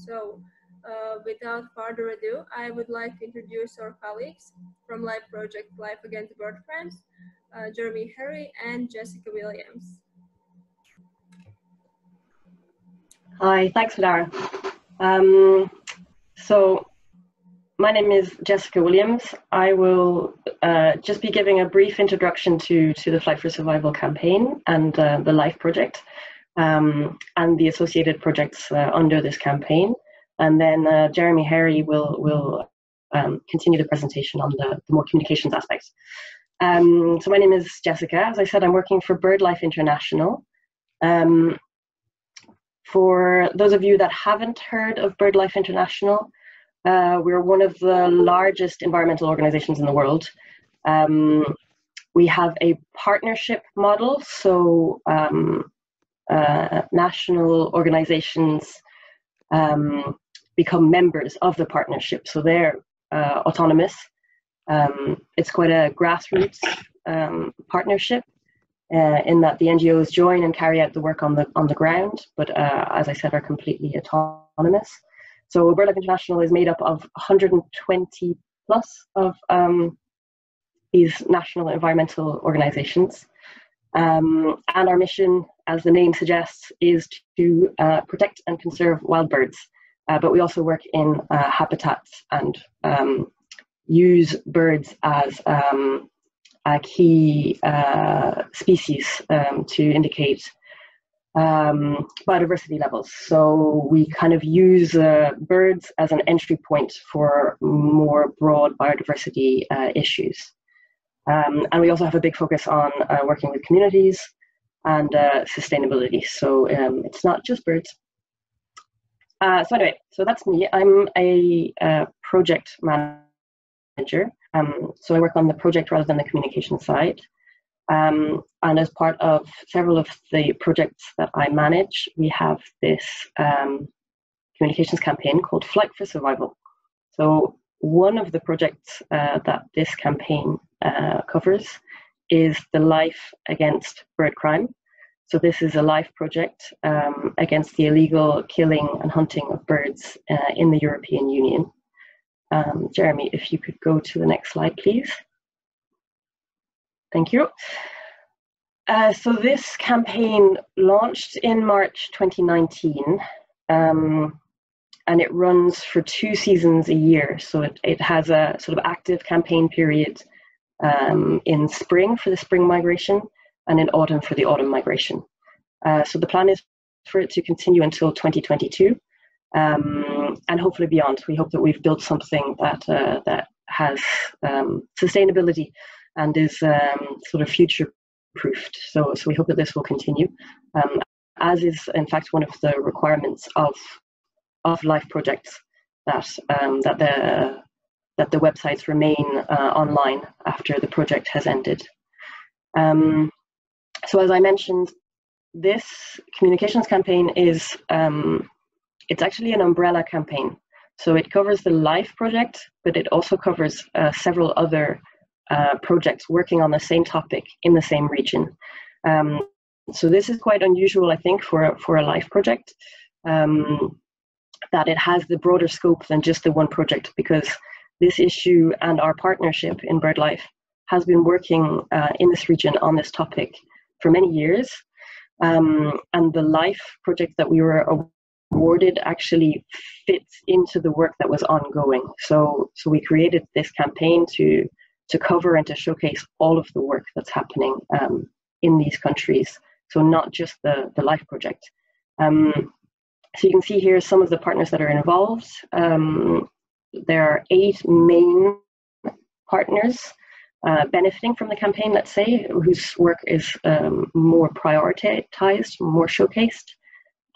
So without further ado, I would like to introduce our colleagues from Life Project Life Against Bird Crimes, Jeremy Harry and Jessica Williams. Hi, thanks, Lara. So my name is Jessica Williams. I will just be giving a brief introduction to the Flight for Survival campaign and the LIFE project and the associated projects under this campaign. And then Jeremy Harry will continue the presentation on the more communications aspects. So my name is Jessica. As I said, I'm working for BirdLife International. For those of you that haven't heard of BirdLife International, we're one of the largest environmental organizations in the world. We have a partnership model, so national organizations become members of the partnership, so they're autonomous. It's quite a grassroots partnership in that the NGOs join and carry out the work on the ground, but as I said, are completely autonomous. So BirdLife International is made up of 120 plus of these national environmental organizations. And our mission, as the name suggests, is to protect and conserve wild birds. But we also work in habitats and use birds as a key species to indicate biodiversity levels. So we kind of use birds as an entry point for more broad biodiversity issues. And we also have a big focus on working with communities and sustainability. So it's not just birds. So anyway, so that's me. I'm a project manager. So I work on the project rather than the communication side. And as part of several of the projects that I manage, we have this communications campaign called Flight for Survival. So one of the projects that this campaign covers is the Life Against Bird Crime. So this is a LIFE project against the illegal killing and hunting of birds in the European Union. Jeremy, if you could go to the next slide, please. Thank you. So this campaign launched in March 2019, and it runs for 2 seasons a year. So it has a sort of active campaign period in spring for the spring migration and in autumn for the autumn migration. So the plan is for it to continue until 2022 and hopefully beyond. We hope that we've built something that has sustainability and is sort of future-proofed. So we hope that this will continue, as is in fact one of the requirements of LIFE projects, that the websites remain online after the project has ended. So as I mentioned, this communications campaign is it's actually an umbrella campaign. So it covers the LIFE project, but it also covers several other projects working on the same topic in the same region. So this is quite unusual, I think, for a LIFE project, that it has the broader scope than just the one project, because this issue and our partnership in BirdLife has been working in this region on this topic for many years. And the LIFE project that we were awarded actually fits into the work that was ongoing. So we created this campaign to cover and to showcase all of the work that's happening in these countries. So not just the LIFE project. So you can see here some of the partners that are involved. There are 8 main partners benefiting from the campaign, let's say, whose work is more prioritized, more showcased.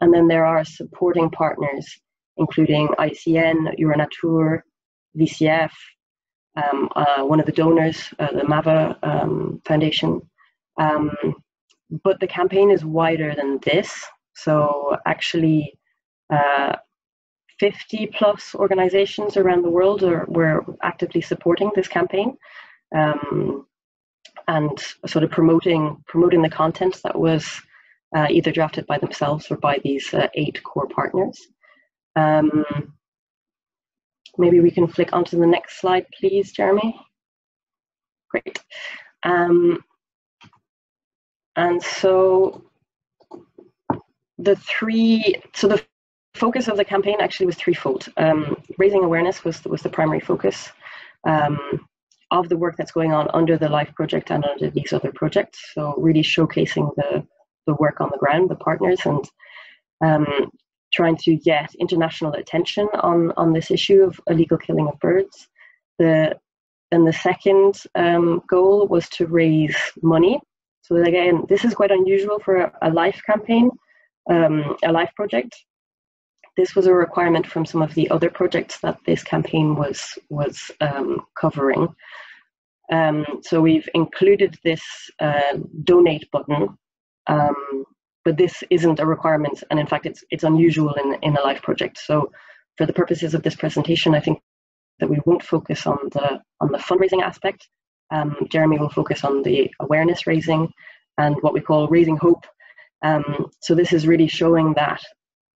And then there are supporting partners, including ICN, Euronatur, VCF, one of the donors, the MAVA Foundation. But the campaign is wider than this. So actually 50 plus organizations around the world were actively supporting this campaign and sort of promoting the content that was either drafted by themselves or by these 8 core partners. Um, maybe we can flick onto the next slide, please, Jeremy. Great. And so the focus of the campaign actually was threefold. Raising awareness was the primary focus of the work that's going on under the LIFE project and under these other projects. So really showcasing the work on the ground, the partners, and trying to get international attention on this issue of illegal killing of birds. And the second goal was to raise money. So again, this is quite unusual for a LIFE campaign, a LIFE project. This was a requirement from some of the other projects that this campaign was covering. So we've included this donate button, but this isn't a requirement, and in fact, it's unusual in a LIFE project. So for the purposes of this presentation, I think that we won't focus on the fundraising aspect. Jeremy will focus on the awareness raising and what we call raising hope. So this is really showing that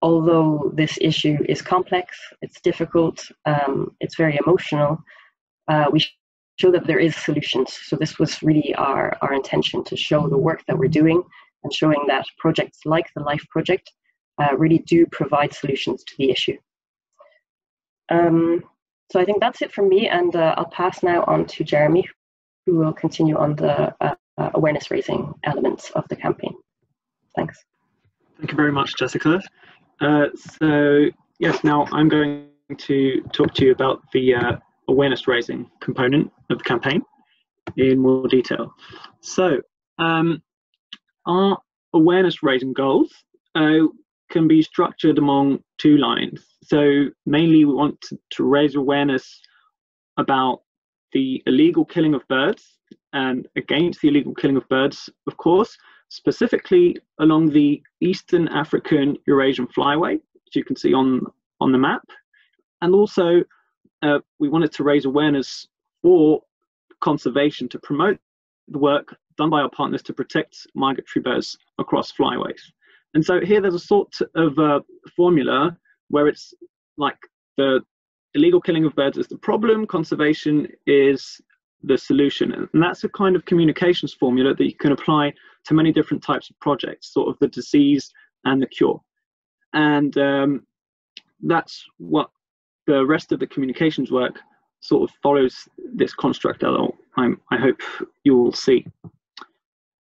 although this issue is complex, it's difficult, it's very emotional, we show that there is solutions. So this was really our intention, to show the work that we're doing and showing that projects like the LIFE project really do provide solutions to the issue. So I think that's it from me, and I'll pass now on to Jeremy, who will continue on the awareness raising elements of the campaign. Thanks. Thank you very much, Jessica. So yes, now I'm going to talk to you about the awareness raising component of the campaign in more detail. So our awareness raising goals can be structured along two lines. So mainly we want to raise awareness about the illegal killing of birds and against the illegal killing of birds, of course, specifically along the Eastern African Eurasian flyway, which you can see on the map. And also we wanted to raise awareness for conservation, to promote the work done by our partners to protect migratory birds across flyways. And so here there's a sort of formula where it's like the illegal killing of birds is the problem, conservation is the solution. And that's a kind of communications formula that you can apply to many different types of projects, sort of the disease and the cure. And that's what the rest of the communications work sort of follows this construct that I hope you will see.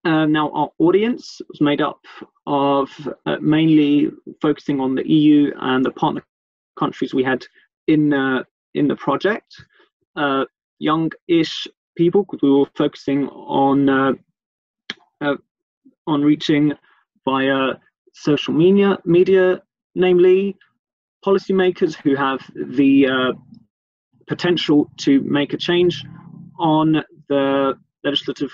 Now our audience was made up of mainly focusing on the EU and the partner countries we had in the project, young-ish people, because we were focusing on reaching via social media, namely policymakers who have the potential to make a change on the legislative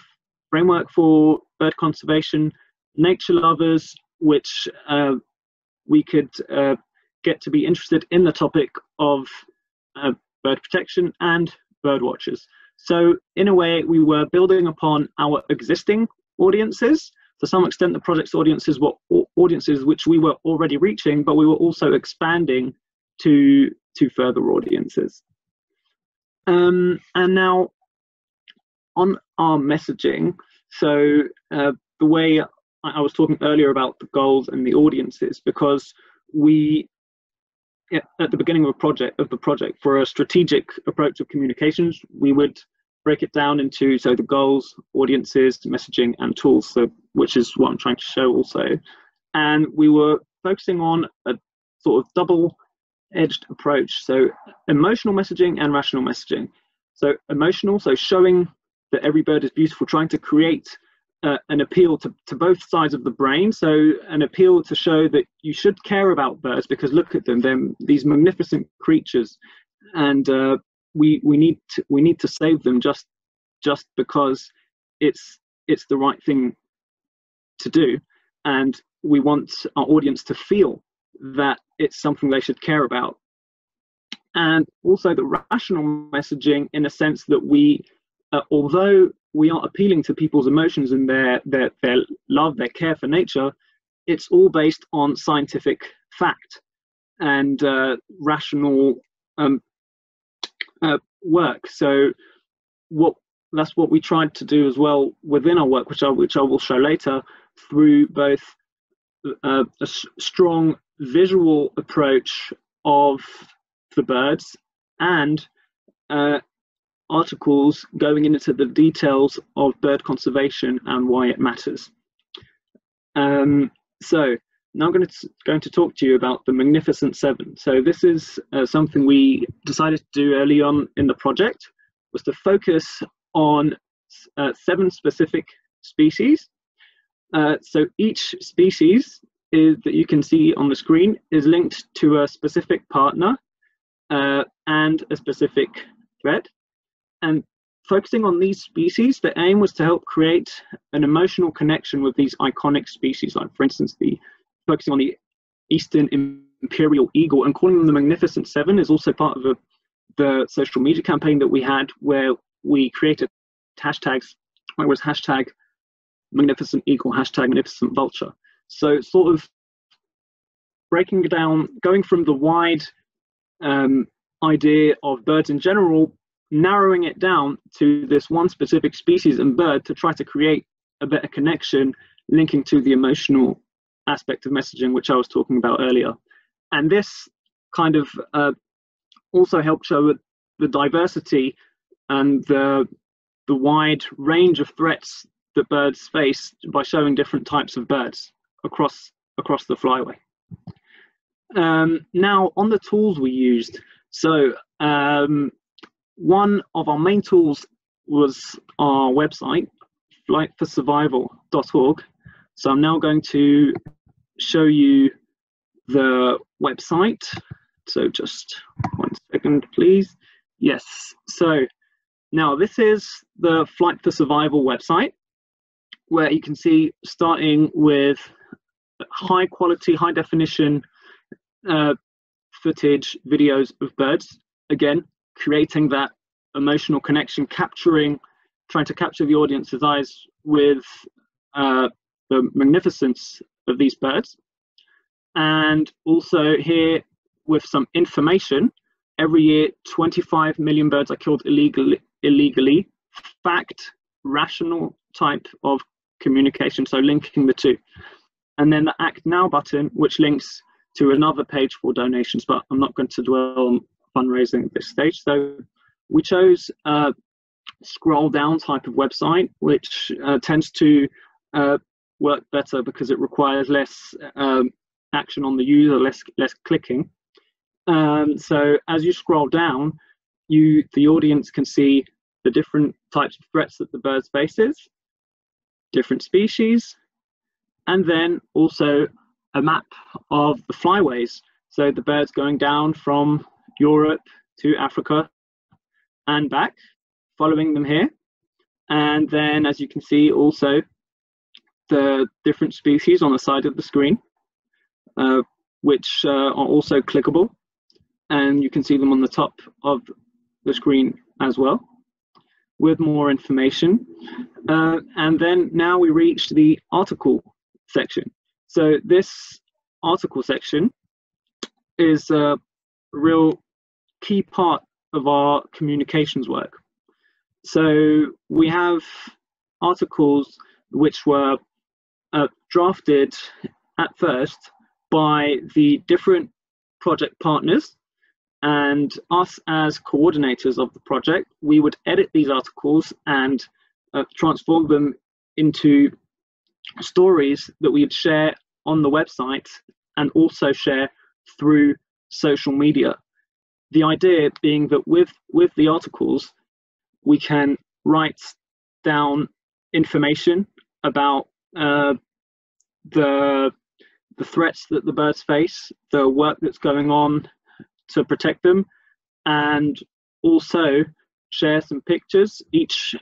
framework for bird conservation, nature lovers, which we could get to be interested in the topic of bird protection, and bird watchers. So in a way, we were building upon our existing audiences. To some extent, the project's audiences were audiences which we were already reaching, but we were also expanding to further audiences. And now on our messaging, so the way I was talking earlier about the goals and the audiences, because we, at the beginning of the project, for a strategic approach of communications, we would break it down into the goals, audiences, messaging, and tools. So which is what I'm trying to show also. And we were focusing on a sort of double-edged approach. So emotional messaging and rational messaging. So emotional, so showing that every bird is beautiful, trying to create an appeal to both sides of the brain. So an appeal to show that you should care about birds, because look at them, they're these magnificent creatures, and we need to save them just because it's the right thing to do, and we want our audience to feel that it's something they should care about. And also the rational messaging, in a sense that we, although we are appealing to people's emotions and their love, their care for nature, it's all based on scientific fact. and rational work. So that's what we tried to do as well within our work, which I will show later, through both a strong visual approach of the birds and articles going into the details of bird conservation and why it matters. So now I'm going to talk to you about the Magnificent Seven. So this is something we decided to do early on in the project, was to focus on 7 specific species. So each species that you can see on the screen is linked to a specific partner and a specific thread. And focusing on these species, the aim was to help create an emotional connection with these iconic species, like for instance, focusing on the Eastern Imperial Eagle and calling them the Magnificent Seven is also part of the social media campaign that we had, where we created hashtags. It was hashtag Magnificent Eagle, hashtag Magnificent Vulture. So sort of breaking down, going from the wide idea of birds in general, narrowing it down to this one specific species and bird to try to create a better connection, linking to the emotional aspect of messaging, which I was talking about earlier. And this kind of also helped show the diversity and the wide range of threats that birds face by showing different types of birds across the flyway. Now, on the tools we used, so one of our main tools was our website, flightforsurvival.org. So I'm now going to show you the website. So just 1 second, please. Yes, so now this is the Flight for Survival website, where you can see, starting with high quality, high definition footage, videos of birds. Again, creating that emotional connection, trying to capture the audience's eyes with the magnificence of these birds. And also here with some information, every year 25 million birds are killed illegally. Fact, rational type of communication, so linking the two. And then the Act Now button, which links to another page for donations, but I'm not going to dwell on fundraising at this stage. So we chose a scroll down type of website, which tends to work better because it requires less action on the user, less clicking. So as you scroll down, the audience can see the different types of threats that the birds faces, different species, and then also a map of the flyways. So the birds going down from Europe to Africa and back, following them here. And then, as you can see, also the different species on the side of the screen, which are also clickable. And you can see them on the top of the screen as well, with more information. And then now we reach the article section. So this article section is a real key part of our communications work. So we have articles which were drafted at first by the different project partners, and us as coordinators of the project, we would edit these articles and transform them into stories that we would share on the website and also share through social media. The idea being that with the articles, we can write down information about the threats that the birds face, the work that's going on to protect them, and also share some pictures. Each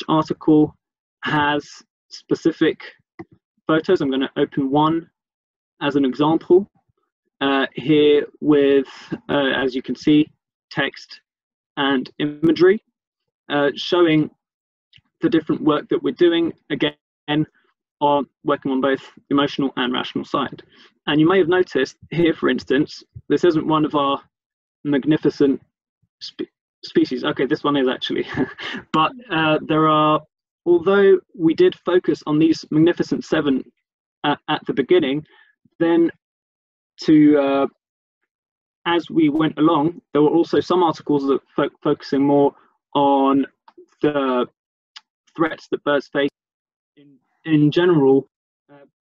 article has specific photos. I'm going to open one as an example here with, as you can see, text and imagery showing the different work that we're doing, again, on working on both emotional and rational side. And you may have noticed here, for instance, this isn't one of our magnificent species. Okay, this one is actually. But there are, although we did focus on these magnificent 7 at the beginning, then as we went along, there were also some articles that focusing more on the threats that birds face in general,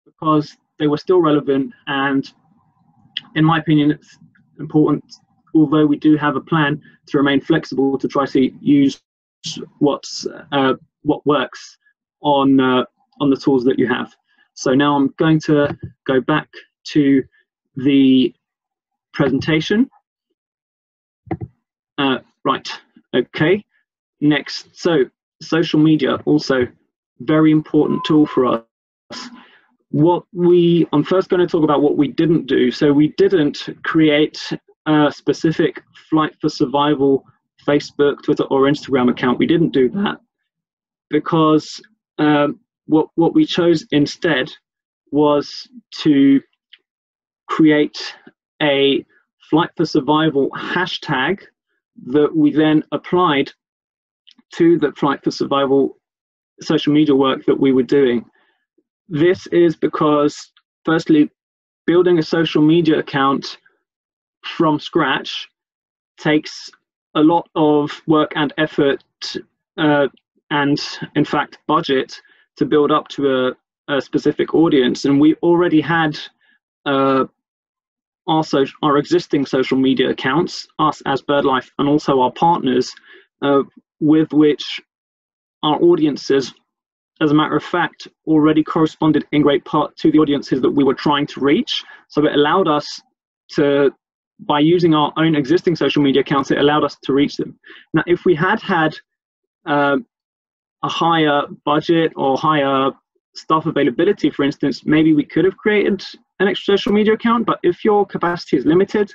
because they were still relevant. And in my opinion, it's important, although we do have a plan, to remain flexible to try to use what works on the tools that you have. So now I'm going to go back to the presentation. Right, okay, next. So social media, also very important tool for us. I'm first going to talk about what we didn't do. So we didn't create a specific Flight for Survival Facebook, Twitter or Instagram account. We didn't do that because what we chose instead was to create a Flight for Survival hashtag that we then applied to the Flight for Survival social media work that we were doing. This is because, firstly, building a social media account from scratch takes a lot of work and effort, and in fact budget, to build up to a specific audience. And we already had our existing social media accounts, us as BirdLife, and also our partners, with which our audiences, as a matter of fact, already corresponded in great part to the audiences that we were trying to reach. So it allowed us to, by using our own existing social media accounts, it allowed us to reach them. Now, if we had a higher budget or higher staff availability, for instance, maybe we could have created an extra social media account. But if your capacity is limited,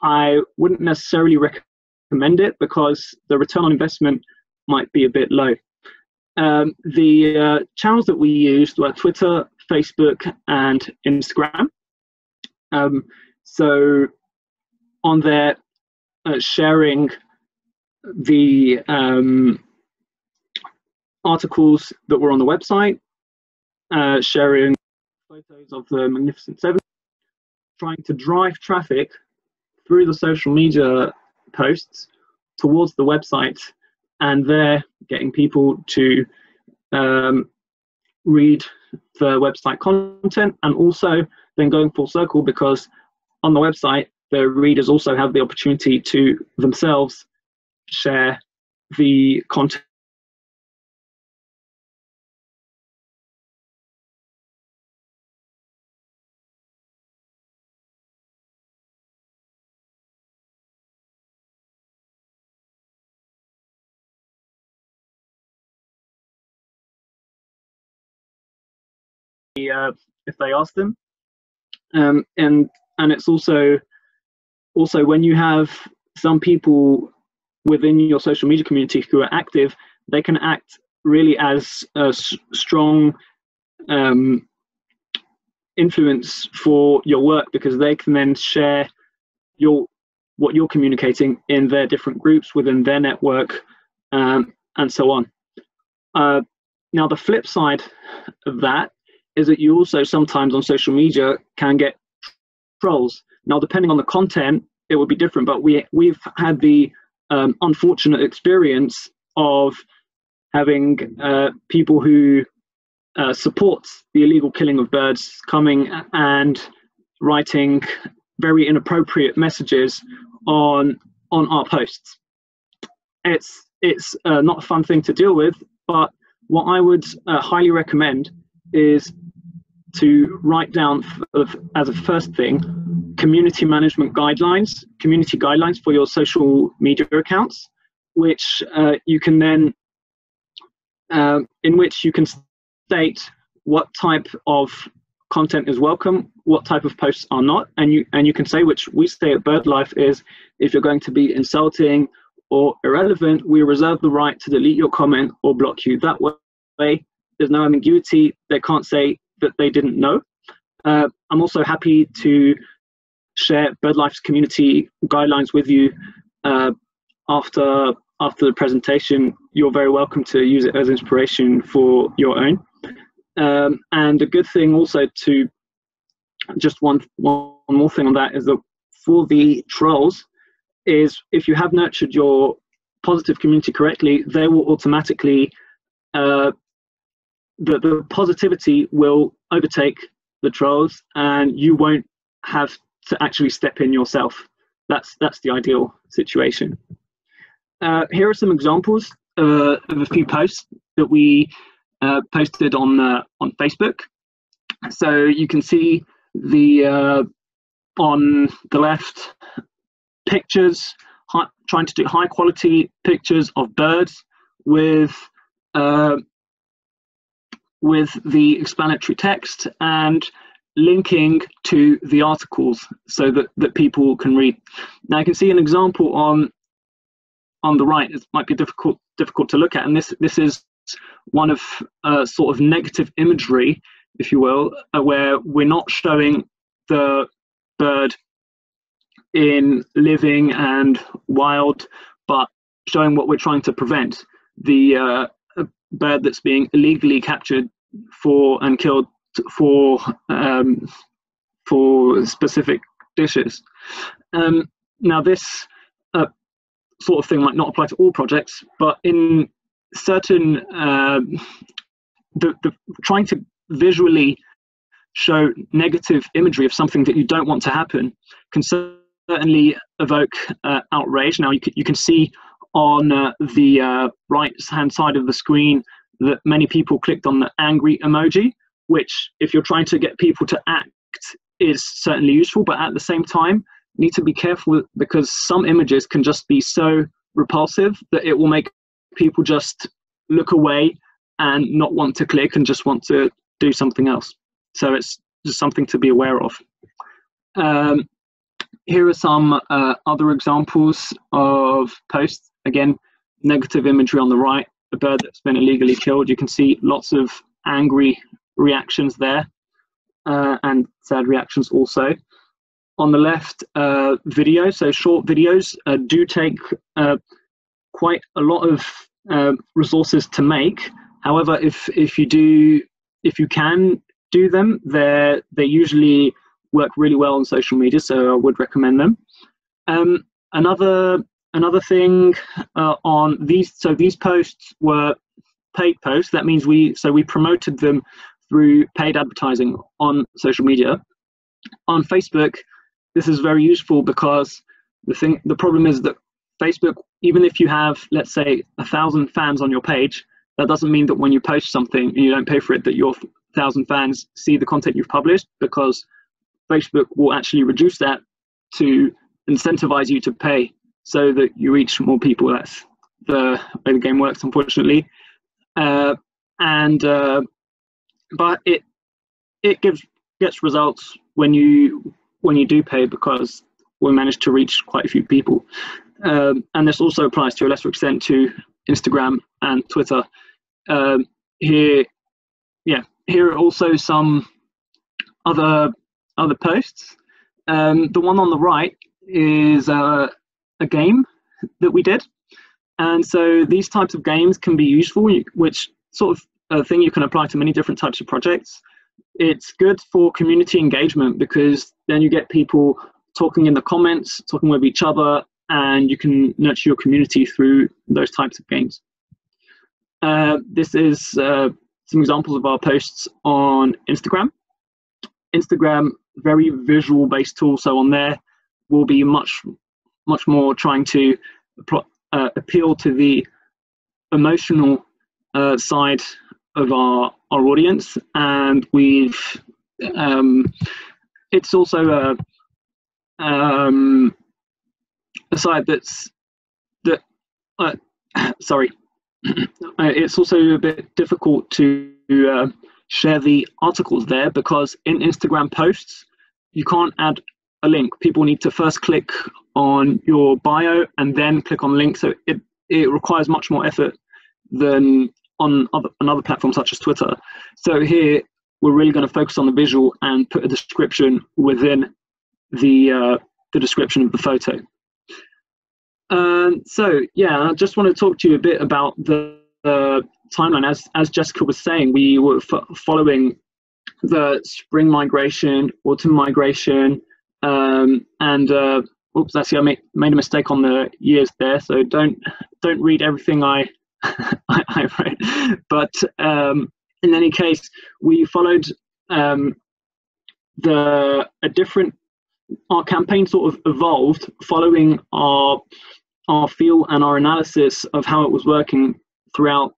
I wouldn't necessarily recommend it, because the return on investment might be a bit low. The channels that we used were Twitter, Facebook, and Instagram. So on there, sharing the articles that were on the website, sharing photos of the Magnificent Seven, trying to drive traffic through the social media posts towards the website, and there getting people to read the website content, and also then going full circle, because on the website the readers also have the opportunity to themselves share the content. If they ask them, and it's also when you have some people within your social media community who are active, they can act really as a strong influence for your work, because they can then share what you're communicating in their different groups within their network, and so on. Now, the flip side of that is that you also sometimes on social media can get trolls. Now, depending on the content, it would be different, but we've had the unfortunate experience of having people who support the illegal killing of birds coming and writing very inappropriate messages on our posts. It's not a fun thing to deal with, but what I would highly recommend is to write down as a first thing community management guidelines, community guidelines for your social media accounts, which you can then in which you can state what type of content is welcome, what type of posts are not, and you can say, which we say at BirdLife, is if you're going to be insulting or irrelevant, we reserve the right to delete your comment or block you. That way there's no ambiguity. They can't say that they didn't know. I'm also happy to share BirdLife's community guidelines with you after the presentation. You're very welcome to use it as inspiration for your own. And a good thing also to, just one more thing on that, is that for the trolls, is if you have nurtured your positive community correctly, they will automatically, the positivity will overtake the trolls, and you won't have to actually step in yourself. That's the ideal situation. Here are some examples of a few posts that we posted on Facebook. So you can see the on the left, pictures, trying to do high quality pictures of birds with the explanatory text and linking to the articles so that people can read. Now you can see an example on the right. It might be difficult to look at, and this is one of sort of negative imagery, if you will, where we're not showing the bird in living and wild, but showing what we're trying to prevent, the bird that's being illegally captured and killed for specific dishes. Now this sort of thing might not apply to all projects, but in certain, trying to visually show negative imagery of something that you don't want to happen can certainly evoke outrage. Now you can see on the right hand side of the screen that many people clicked on the angry emoji, which, if you're trying to get people to act, is certainly useful, but at the same time you need to be careful, because some images can just be so repulsive that it will make people just look away and not want to click and just want to do something else. So it's just something to be aware of. Here are some other examples of posts. Again, negative imagery on the right, a bird that's been illegally killed. You can see lots of angry reactions there, and sad reactions also. On the left, video. So short videos do take quite a lot of resources to make. However, if you can do them, they usually work really well on social media, so I would recommend them. Another thing on these, so these posts were paid posts. That means we promoted them through paid advertising on social media. On Facebook, this is very useful, because the problem is that Facebook, even if you have, let's say, 1,000 fans on your page, that doesn't mean that when you post something and you don't pay for it, that your 1,000 fans see the content you've published, because Facebook will actually reduce that to incentivize you to pay so that you reach more people. That's the way the game works, unfortunately. But it gets results when you do pay, because we managed to reach quite a few people. And this also applies to a lesser extent to Instagram and Twitter. Here are also some other posts. The one on the right is a game that we did, and so these types of games can be useful, which sort of thing you can apply to many different types of projects. It's good for community engagement, because then you get people talking in the comments, talking with each other, and you can nurture your community through those types of games. This is some examples of our posts on Instagram. Instagram, very visual based tool, so on there we'll be much more trying to appeal to the emotional side of our audience, and it's also a side sorry, it's also a bit difficult to share the articles there, because in Instagram posts you can't add a link. People need to first click on your bio and then click on the link, so it requires much more effort than on other platforms such as Twitter. So here we're really going to focus on the visual and put a description within the description of the photo. So yeah, I just want to talk to you a bit about the timeline. As Jessica was saying, we were following the spring migration, autumn migration, and oops, actually I made a mistake on the years there, so don't read everything I wrote. But in any case, we followed our campaign sort of evolved following our feel and our analysis of how it was working throughout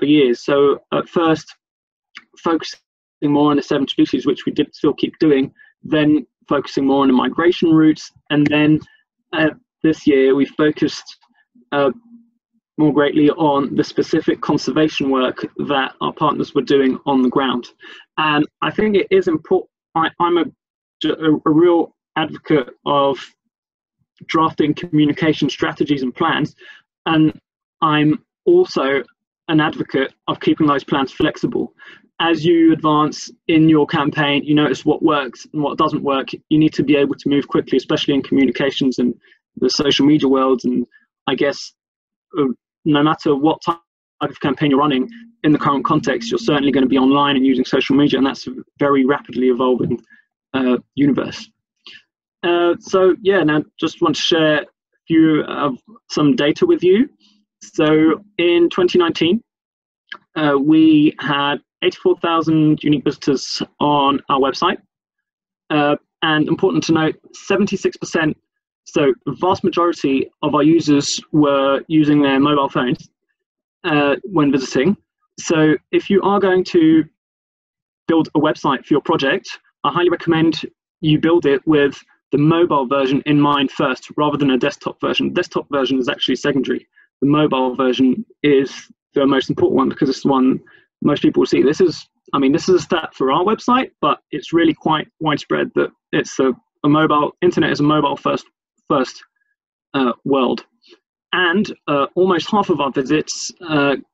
the years. So at first, focusing more on the 7 species, which we did still keep doing, then focusing more on the migration routes, and then this year we focused more greatly on the specific conservation work that our partners were doing on the ground. And I think it is important. I'm a real advocate of drafting communication strategies and plans, and I'm also an advocate of keeping those plans flexible. As you advance in your campaign, you notice what works and what doesn't work. You need to be able to move quickly, especially in communications and the social media world. And I guess no matter what type of campaign you're running in the current context, you're certainly going to be online and using social media, and that's a very rapidly evolving universe. So yeah, now just want to share a few of some data with you. So in 2019, we had 84,000 unique visitors on our website, and important to note, 76%, so the vast majority of our users were using their mobile phones when visiting. So if you are going to build a website for your project, I highly recommend you build it with the mobile version in mind first, rather than a desktop version. The desktop version is actually secondary. The mobile version is the most important one, because it's the one most people will see. This is a stat for our website, but it's really quite widespread that it's a mobile, internet is a mobile first world. And almost half of our visits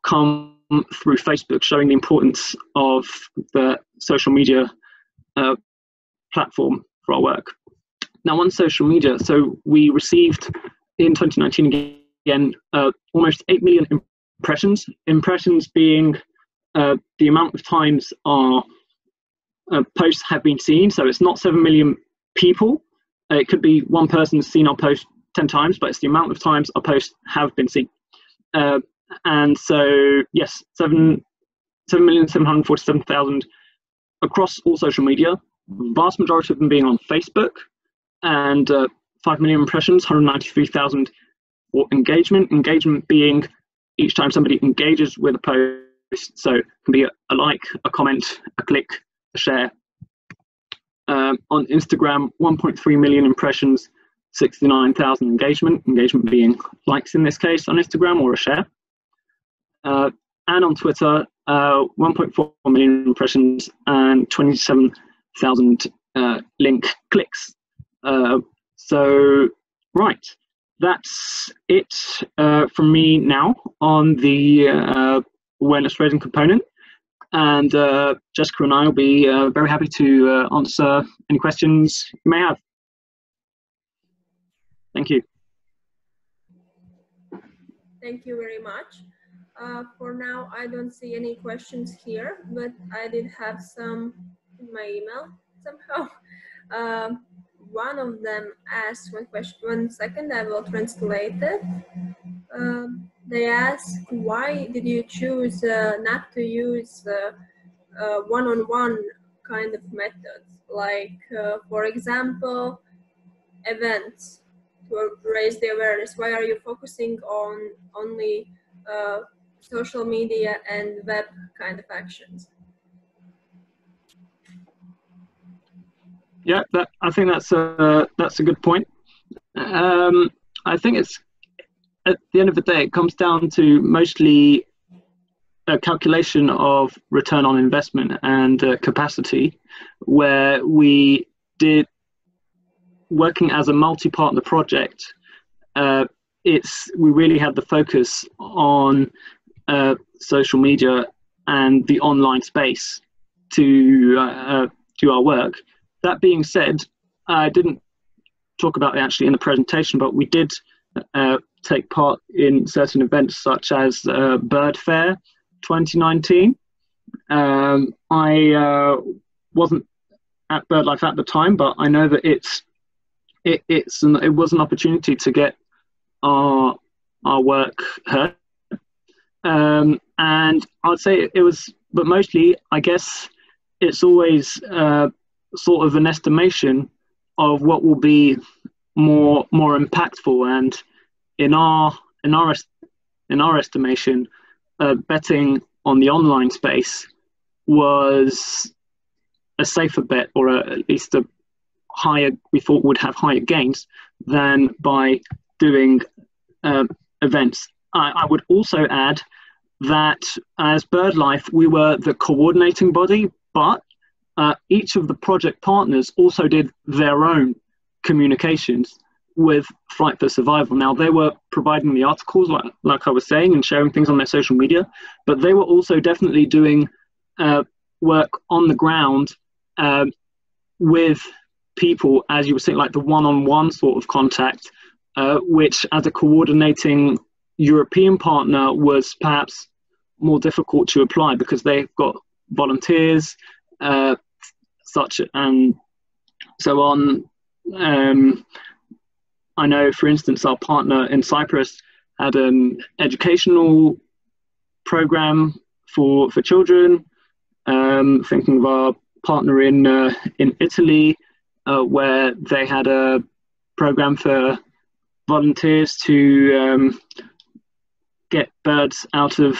come through Facebook, showing the importance of the social media platform for our work. Now, on social media, so we received in 2019 again almost 8 million impressions. Impressions being the amount of times our posts have been seen. So it's not 7 million people. It could be one person has seen our post 10 times, but it's the amount of times our posts have been seen. And so, yes, 7,747,000 across all social media, vast majority of them being on Facebook, and 5 million impressions, 193,000 for engagement. Engagement being each time somebody engages with a post, so it can be a like, a comment, a click, a share. On Instagram, 1.3 million impressions, 69,000 engagement being likes in this case on Instagram, or a share. And on Twitter, 1.4 million impressions and 27,000 link clicks. So, right, that's it from me now on the awareness raising component. And Jessica and I will be very happy to answer any questions you may have. Thank you. Thank you very much. For now, I don't see any questions here, but I did have some in my email somehow. One of them asked one question. 1 second, I will translate it. They ask, why did you choose not to use one-on-one kind of methods, like, for example, events to raise the awareness? Why are you focusing on only social media and web kind of actions? Yeah, I think that's a good point. I think it's, at the end of the day, it comes down to mostly a calculation of return on investment and capacity, where we did, working as a multi-partner project, we really had the focus on social media and the online space. to do our work. That being said, I didn't talk about it actually in the presentation, but we did take part in certain events such as Bird Fair 2019. I wasn't at BirdLife at the time, but I know that it was an opportunity to get our work heard, and I'd say it was, but mostly I guess it's always sort of an estimation of what will be more impactful, and in our estimation, betting on the online space was a safer bet, or at least a higher, we thought would have higher gains than by doing events. I would also add that as BirdLife, we were the coordinating body, but each of the project partners also did their own communications with Flight for Survival. Now, they were providing the articles, like I was saying, and sharing things on their social media, but they were also definitely doing work on the ground with people, as you were saying, like the one-on-one sort of contact, which as a coordinating European partner was perhaps more difficult to apply because they've got volunteers, such and so on. I know, for instance, our partner in Cyprus had an educational program for children. Thinking of our partner in Italy, where they had a program for volunteers to get birds out of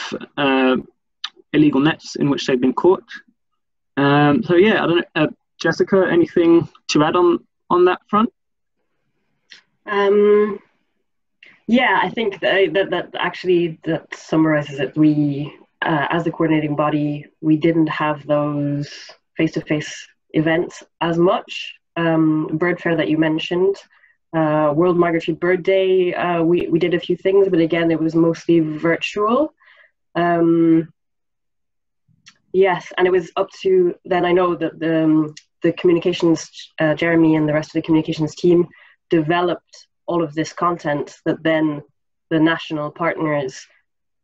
illegal nets in which they've been caught. So yeah, I don't know, Jessica, anything to add on that front? Yeah, I think that actually that summarizes it. We, as the coordinating body, we didn't have those face-to-face events as much. Bird Fair that you mentioned, World Migratory Bird Day, we did a few things, but again, it was mostly virtual. Yes, and it was up to, then I know that the communications, Jeremy and the rest of the communications team developed all of this content that then the national partners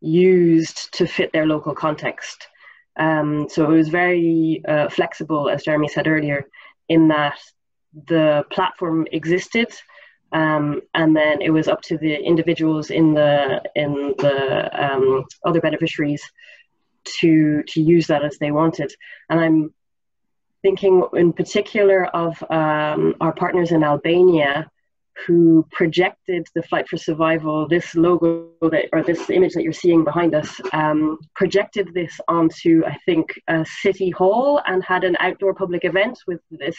used to fit their local context. So it was very flexible, as Jeremy said earlier, in that the platform existed, and then it was up to the individuals in the other beneficiaries to use that as they wanted. And I'm thinking in particular of our partners in Albania, who projected the Flight for Survival, this logo or this image that you're seeing behind us, projected this onto, I think, a city hall and had an outdoor public event with this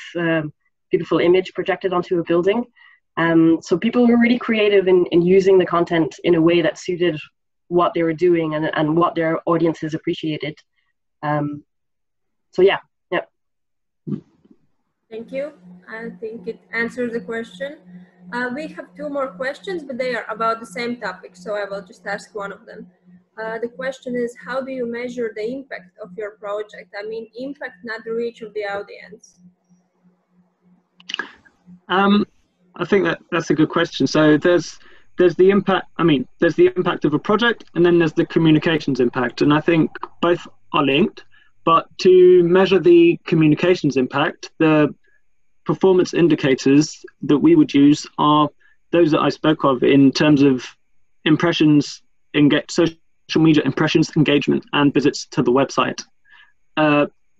beautiful image projected onto a building. So people were really creative in using the content in a way that suited what they were doing and what their audiences appreciated. So yeah. Thank you. I think it answers the question. We have two more questions, but they are about the same topic, so I will just ask one of them. The question is, how do you measure the impact of your project? I mean, impact, not the reach of the audience. I think that's a good question. So there's the impact. I mean, there's the impact of a project, and then there's the communications impact. And I think both are linked. But to measure the communications impact, the performance indicators that we would use are those that I spoke of in terms of impressions, social media impressions, engagement, and visits to the website.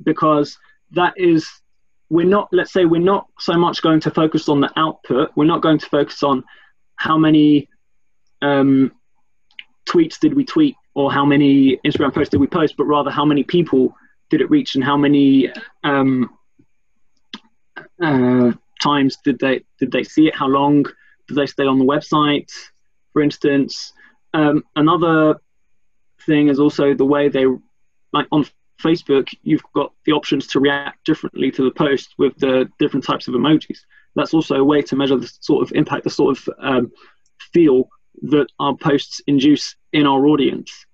Because that is, we're not so much going to focus on the output. We're not going to focus on how many tweets did we tweet or how many Instagram posts did we post, but rather how many people did it reach and how many times did they see it? How long did they stay on the website, for instance? Another thing is also the way they, like on Facebook, you've got the options to react differently to the post with the different types of emojis. That's also a way to measure the sort of impact, the sort of feel that our posts induce in our audience.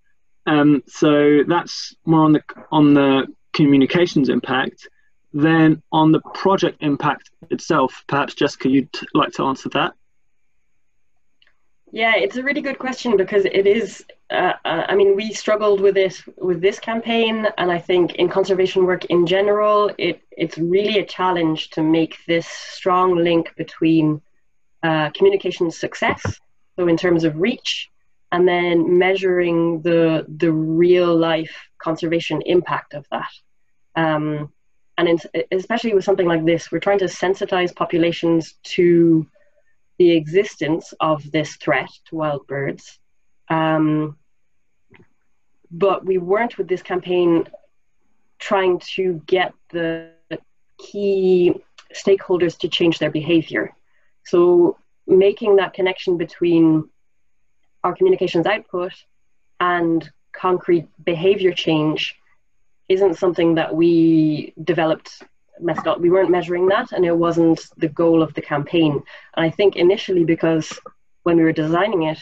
So that's more on the communications impact, then on the project impact itself, perhaps Jessica, you'd like to answer that? Yeah, it's a really good question, because it is, I mean, we struggled with it with this campaign, and I think in conservation work in general, it's really a challenge to make this strong link between communication success, so in terms of reach, and then measuring the real life conservation impact of that. Especially with something like this, we're trying to sensitize populations to the existence of this threat to wild birds. But we weren't, with this campaign, trying to get the key stakeholders to change their behavior. So making that connection between our communications output and concrete behavior change isn't something that we developed. We weren't measuring that, and it wasn't the goal of the campaign. And I think initially, because when we were designing it,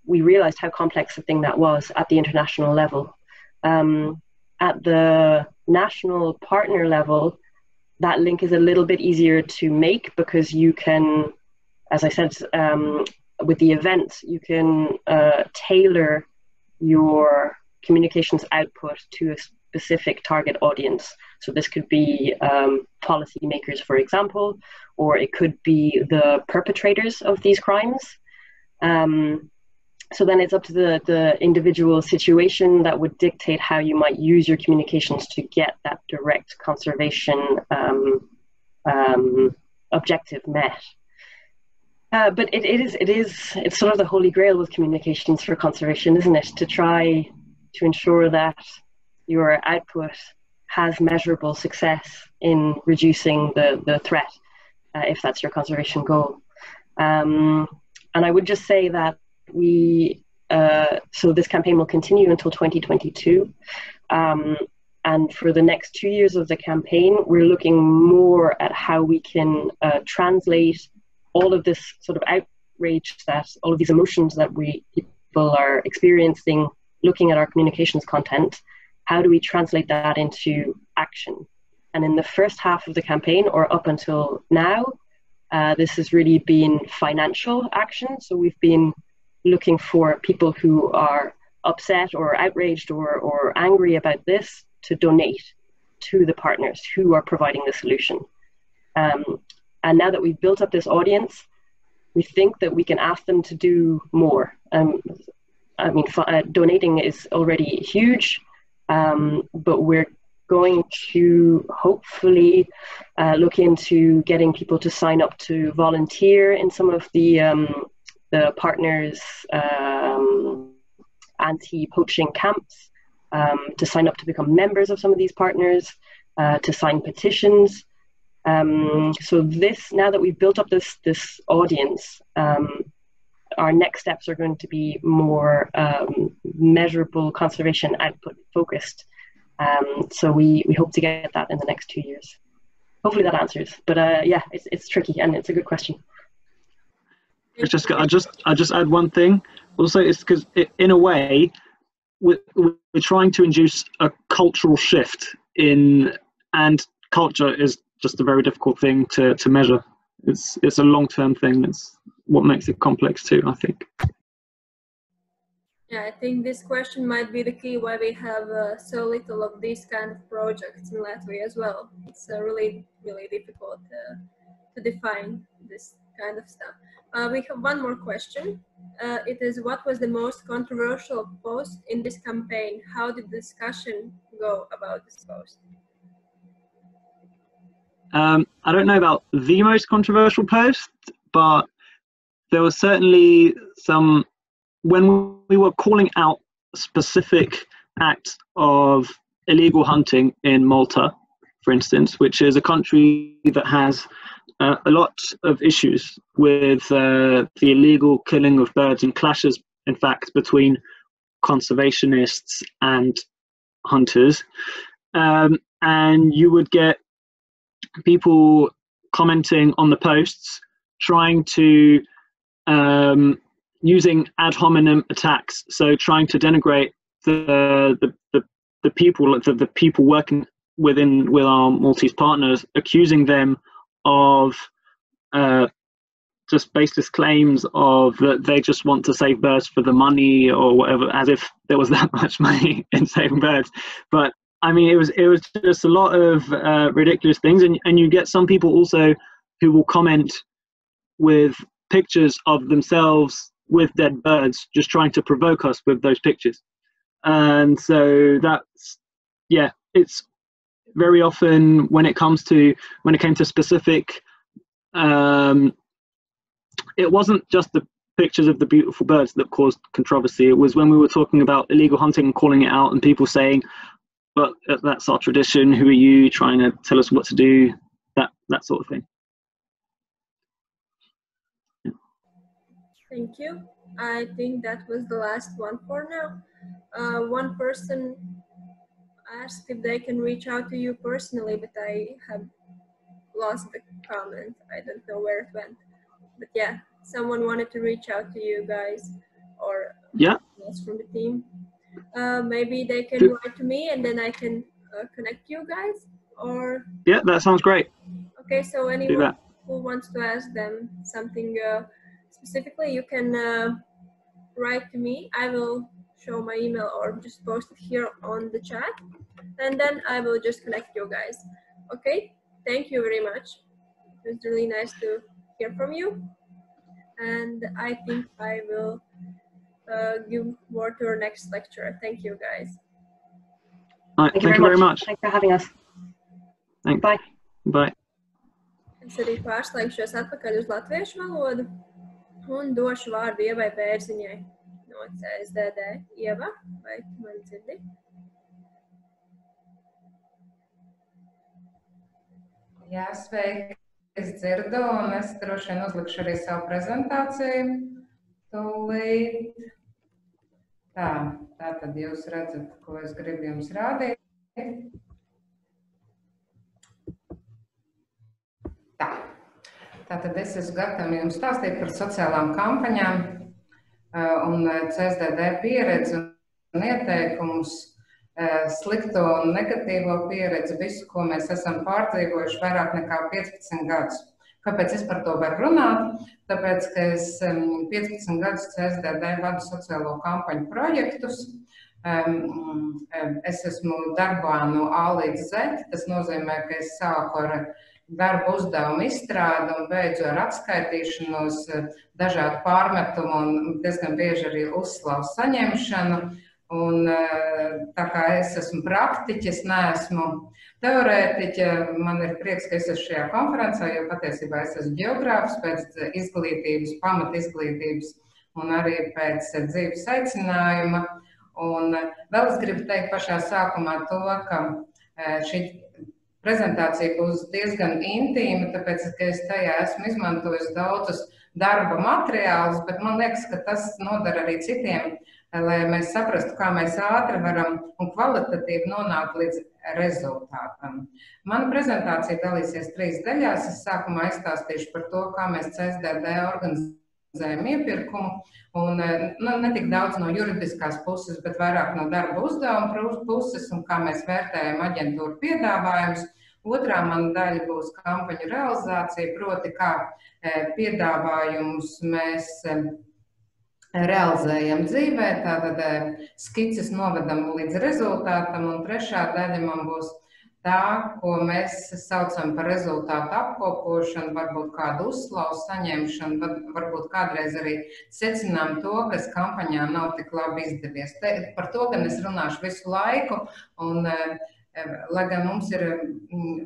we realized how complex a thing that was at the international level. At the national partner level, that link is a little bit easier to make, because you can, as I said, with the event, you can tailor your communications output to a specific target audience. So this could be policymakers, for example, or it could be the perpetrators of these crimes. So then it's up to the individual situation that would dictate how you might use your communications to get that direct conservation objective met. But it's sort of the holy grail with communications for conservation, isn't it? To try to ensure that your output has measurable success in reducing the threat, if that's your conservation goal. And I would just say that so this campaign will continue until 2022. And for the next 2 years of the campaign, we're looking more at how we can translate all of this sort of outrage, all of these emotions that people are experiencing looking at our communications content. How do we translate that into action? And in the first half of the campaign, or up until now, this has really been financial action. So we've been looking for people who are upset or outraged or angry about this to donate to the partners who are providing the solution. And now that we've built up this audience, we think that we can ask them to do more. I mean, donating is already huge, but we're going to hopefully look into getting people to sign up to volunteer in some of the partners' anti-poaching camps, to sign up to become members of some of these partners, to sign petitions. So now that we've built up this audience, our next steps are going to be more measurable conservation output focused. So we hope to get that in the next 2 years. Hopefully that answers. But yeah, it's tricky, and it's a good question. I just add one thing. Also, it's because in a way we're trying to induce a cultural shift and culture is just a very difficult thing to measure. It's a long-term thing. That's what makes it complex too, I think. Yeah, I think this question might be the key why we have so little of these kind of projects in Latvia as well. It's really, really difficult to define this kind of stuff. We have one more question. It is, what was the most controversial post in this campaign? How did the discussion go about this post? I don't know about the most controversial post, but there was certainly some, when we were calling out specific acts of illegal hunting in Malta, for instance, which is a country that has a lot of issues with the illegal killing of birds and clashes, in fact, between conservationists and hunters. And you would get people commenting on the posts, trying to using ad hominem attacks, so trying to denigrate the people working with our Maltese partners, accusing them of just baseless claims of that they just want to save birds for the money or whatever, as if there was that much money in saving birds. But I mean, it was just a lot of ridiculous things, and you get some people also who will comment with pictures of themselves with dead birds, just trying to provoke us with those pictures. And so that's, yeah, it's very often when it came to specific, it wasn't just the pictures of the beautiful birds that caused controversy. It was when we were talking about illegal hunting and calling it out, and people saying, but that's our tradition, who are you trying to tell us what to do, that sort of thing. Yeah. Thank you. I think that was the last one for now. One person asked if they can reach out to you personally, but I have lost the comment. I don't know where it went. But yeah, someone wanted to reach out to you guys, or else from the team. Maybe they can write to me and then I can connect you guys, or yeah, that sounds great. Okay, so anyone who wants to ask them something specifically, you can write to me. I will show my email or just post it here on the chat, and then I will just connect you guys. Okay, thank you very much. It was really nice to hear from you, and I think I will give more to our next lecture. Thank you, guys. All right, thank you very much. Thanks for having us. Thanks. Bye. Bye. Es arī pārslēgšos atpakaļ uz latviešu valodu un došu vārdu Ievai Bērziņai no CSDD. Ieva, vai tu mani dzirdi? Jā, sveiki. Es dzirdu, un es droši vien uzlikšu arī savu prezentāciju. Tūlīt. Tā tad jūs redzat, ko es gribu jums rādīt. Tātad es esmu gatava jums stāstīt par sociālām kampaņām un CSDD pieredzi un ieteikumus, slikto un negatīvo pieredzi, visu, ko mēs esam pārdzīvojuši vairāk nekā 15 gadus. Kāpēc es par to varu runāt? Tāpēc, ka es 15 gadus CSDD vadu sociālo kampaņu projektus. Es esmu darbā no A līdz Z. Tas nozīmē, ka es sāku ar darba uzdevumu izstrādi un beidzu ar atskaitīšanos, dažādu pārmetumu un diezgan bieži arī uzslavu saņemšanu. Un tā kā es esmu praktiķis, neesmu teorētiķe, man ir prieks, ka es esmu šajā konferencē, jo patiesībā es esmu ģeogrāfs pēc izglītības, pamat izglītības un arī pēc dzīves aicinājuma. Un vēl es gribu teikt pašā sākumā to, ka šī prezentācija būs diezgan intīma, tāpēc, ka es tajā esmu izmantojis daudzus darba materiālus, bet man liekas, ka tas nodara arī citiem, lai mēs saprastu, kā mēs ātri varam un kvalitatīvi nonākt līdz rezultātam. Mana prezentācija dalīsies 3 daļās. Es sākumā izstāstīšu par to, kā mēs CSDD organizējam iepirkumu, un ne tik daudz no juridiskās puses, bet vairāk no darba uzdevuma puses, un kā mēs vērtējam aģentūru piedāvājumus. Otrā mana daļa būs kampaņu realizācija, proti, kā piedāvājumus mēs realizējam dzīvē, tātad skices novedam līdz rezultātam, un trešā daļa man būs tā, ko mēs saucam par rezultātu apkopošanu, varbūt kādu uzslavu saņemšanu, varbūt kādreiz arī secinām to, kas kampaņā nav tik labi izdevies. Par to, gan es runāšu visu laiku, un lai gan mums ir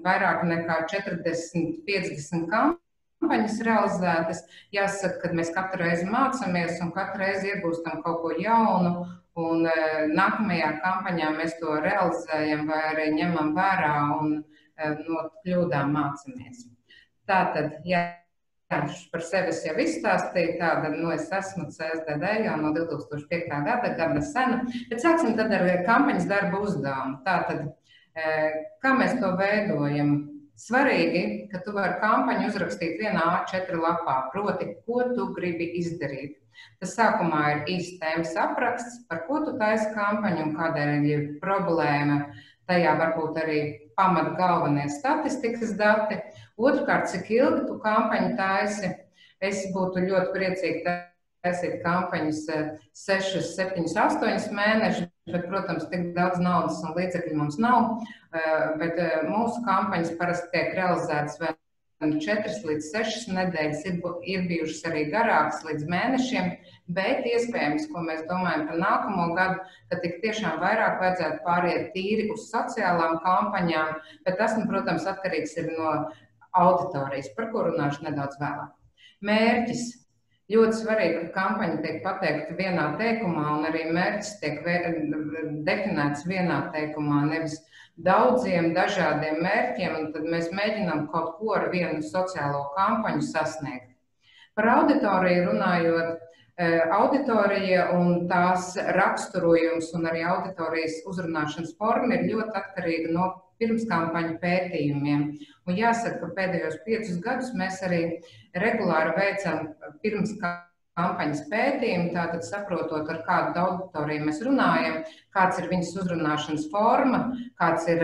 vairāk nekā 40-50 kampaņas realizētas, jāsaka, ka mēs katru reizi mācāmies un katru reizi iegūstam kaut ko jaunu, un nākamajā kampaņā mēs to realizējam vai arī ņemam vērā un no kļūdām mācāmies. Tātad, par sevi es jau izstāstīju, tātad, es esmu CSDD jau no 2005. gada sena, bet sāksim tad ar kampaņas darba uzdevumu. Tātad, kā mēs to veidojam? Svarīgi, ka tu vari kampaņu uzrakstīt vienā A4 lapā, proti, ko tu gribi izdarīt. Tas sākumā ir īsts tēmas apraksts, par ko tu taisi kampaņu un kādēļ ir problēma tajā varbūt arī pamat galvenie statistikas dati. Otrkārt, cik ilgi tu kampaņu taisi. Es būtu ļoti priecīgi taisīt kampaņas 6, 7, 8 mēnešus, bet, protams, tik daudz naudas un līdzekļu mums nav. Bet mūsu kampaņas parasti tiek realizētas vēl 4 līdz 6 nedēļas, ir bijušas arī garākas līdz mēnešiem, bet iespējams, ko mēs domājam par nākamo gadu, ka tik tiešām vairāk vajadzētu pāriet tīri uz sociālām kampaņām, bet tas, protams, atkarīgs ir no auditorijas, par ko runāšu nedaudz vēlāk. Mērķis. Ļoti svarīgi, ka kampaņa tiek pateikta vienā teikumā un arī mērķis tiek definēts vienā teikumā, nevis daudziem dažādiem mērķiem, un tad mēs mēģinām kaut ko ar vienu sociālo kampaņu sasniegt. Par auditoriju runājot, auditorija un tās raksturojums un arī auditorijas uzrunāšanas forma ir ļoti atkarīga no pirmskampaņu pētījumiem. Un jāsaka, ka pēdējos 5 gadus mēs arī regulāri veicam pirmskampaņas pētījumu, tātad saprotot, ar kādu auditoriju mēs runājam, kāds ir viņas uzrunāšanas forma, kāds ir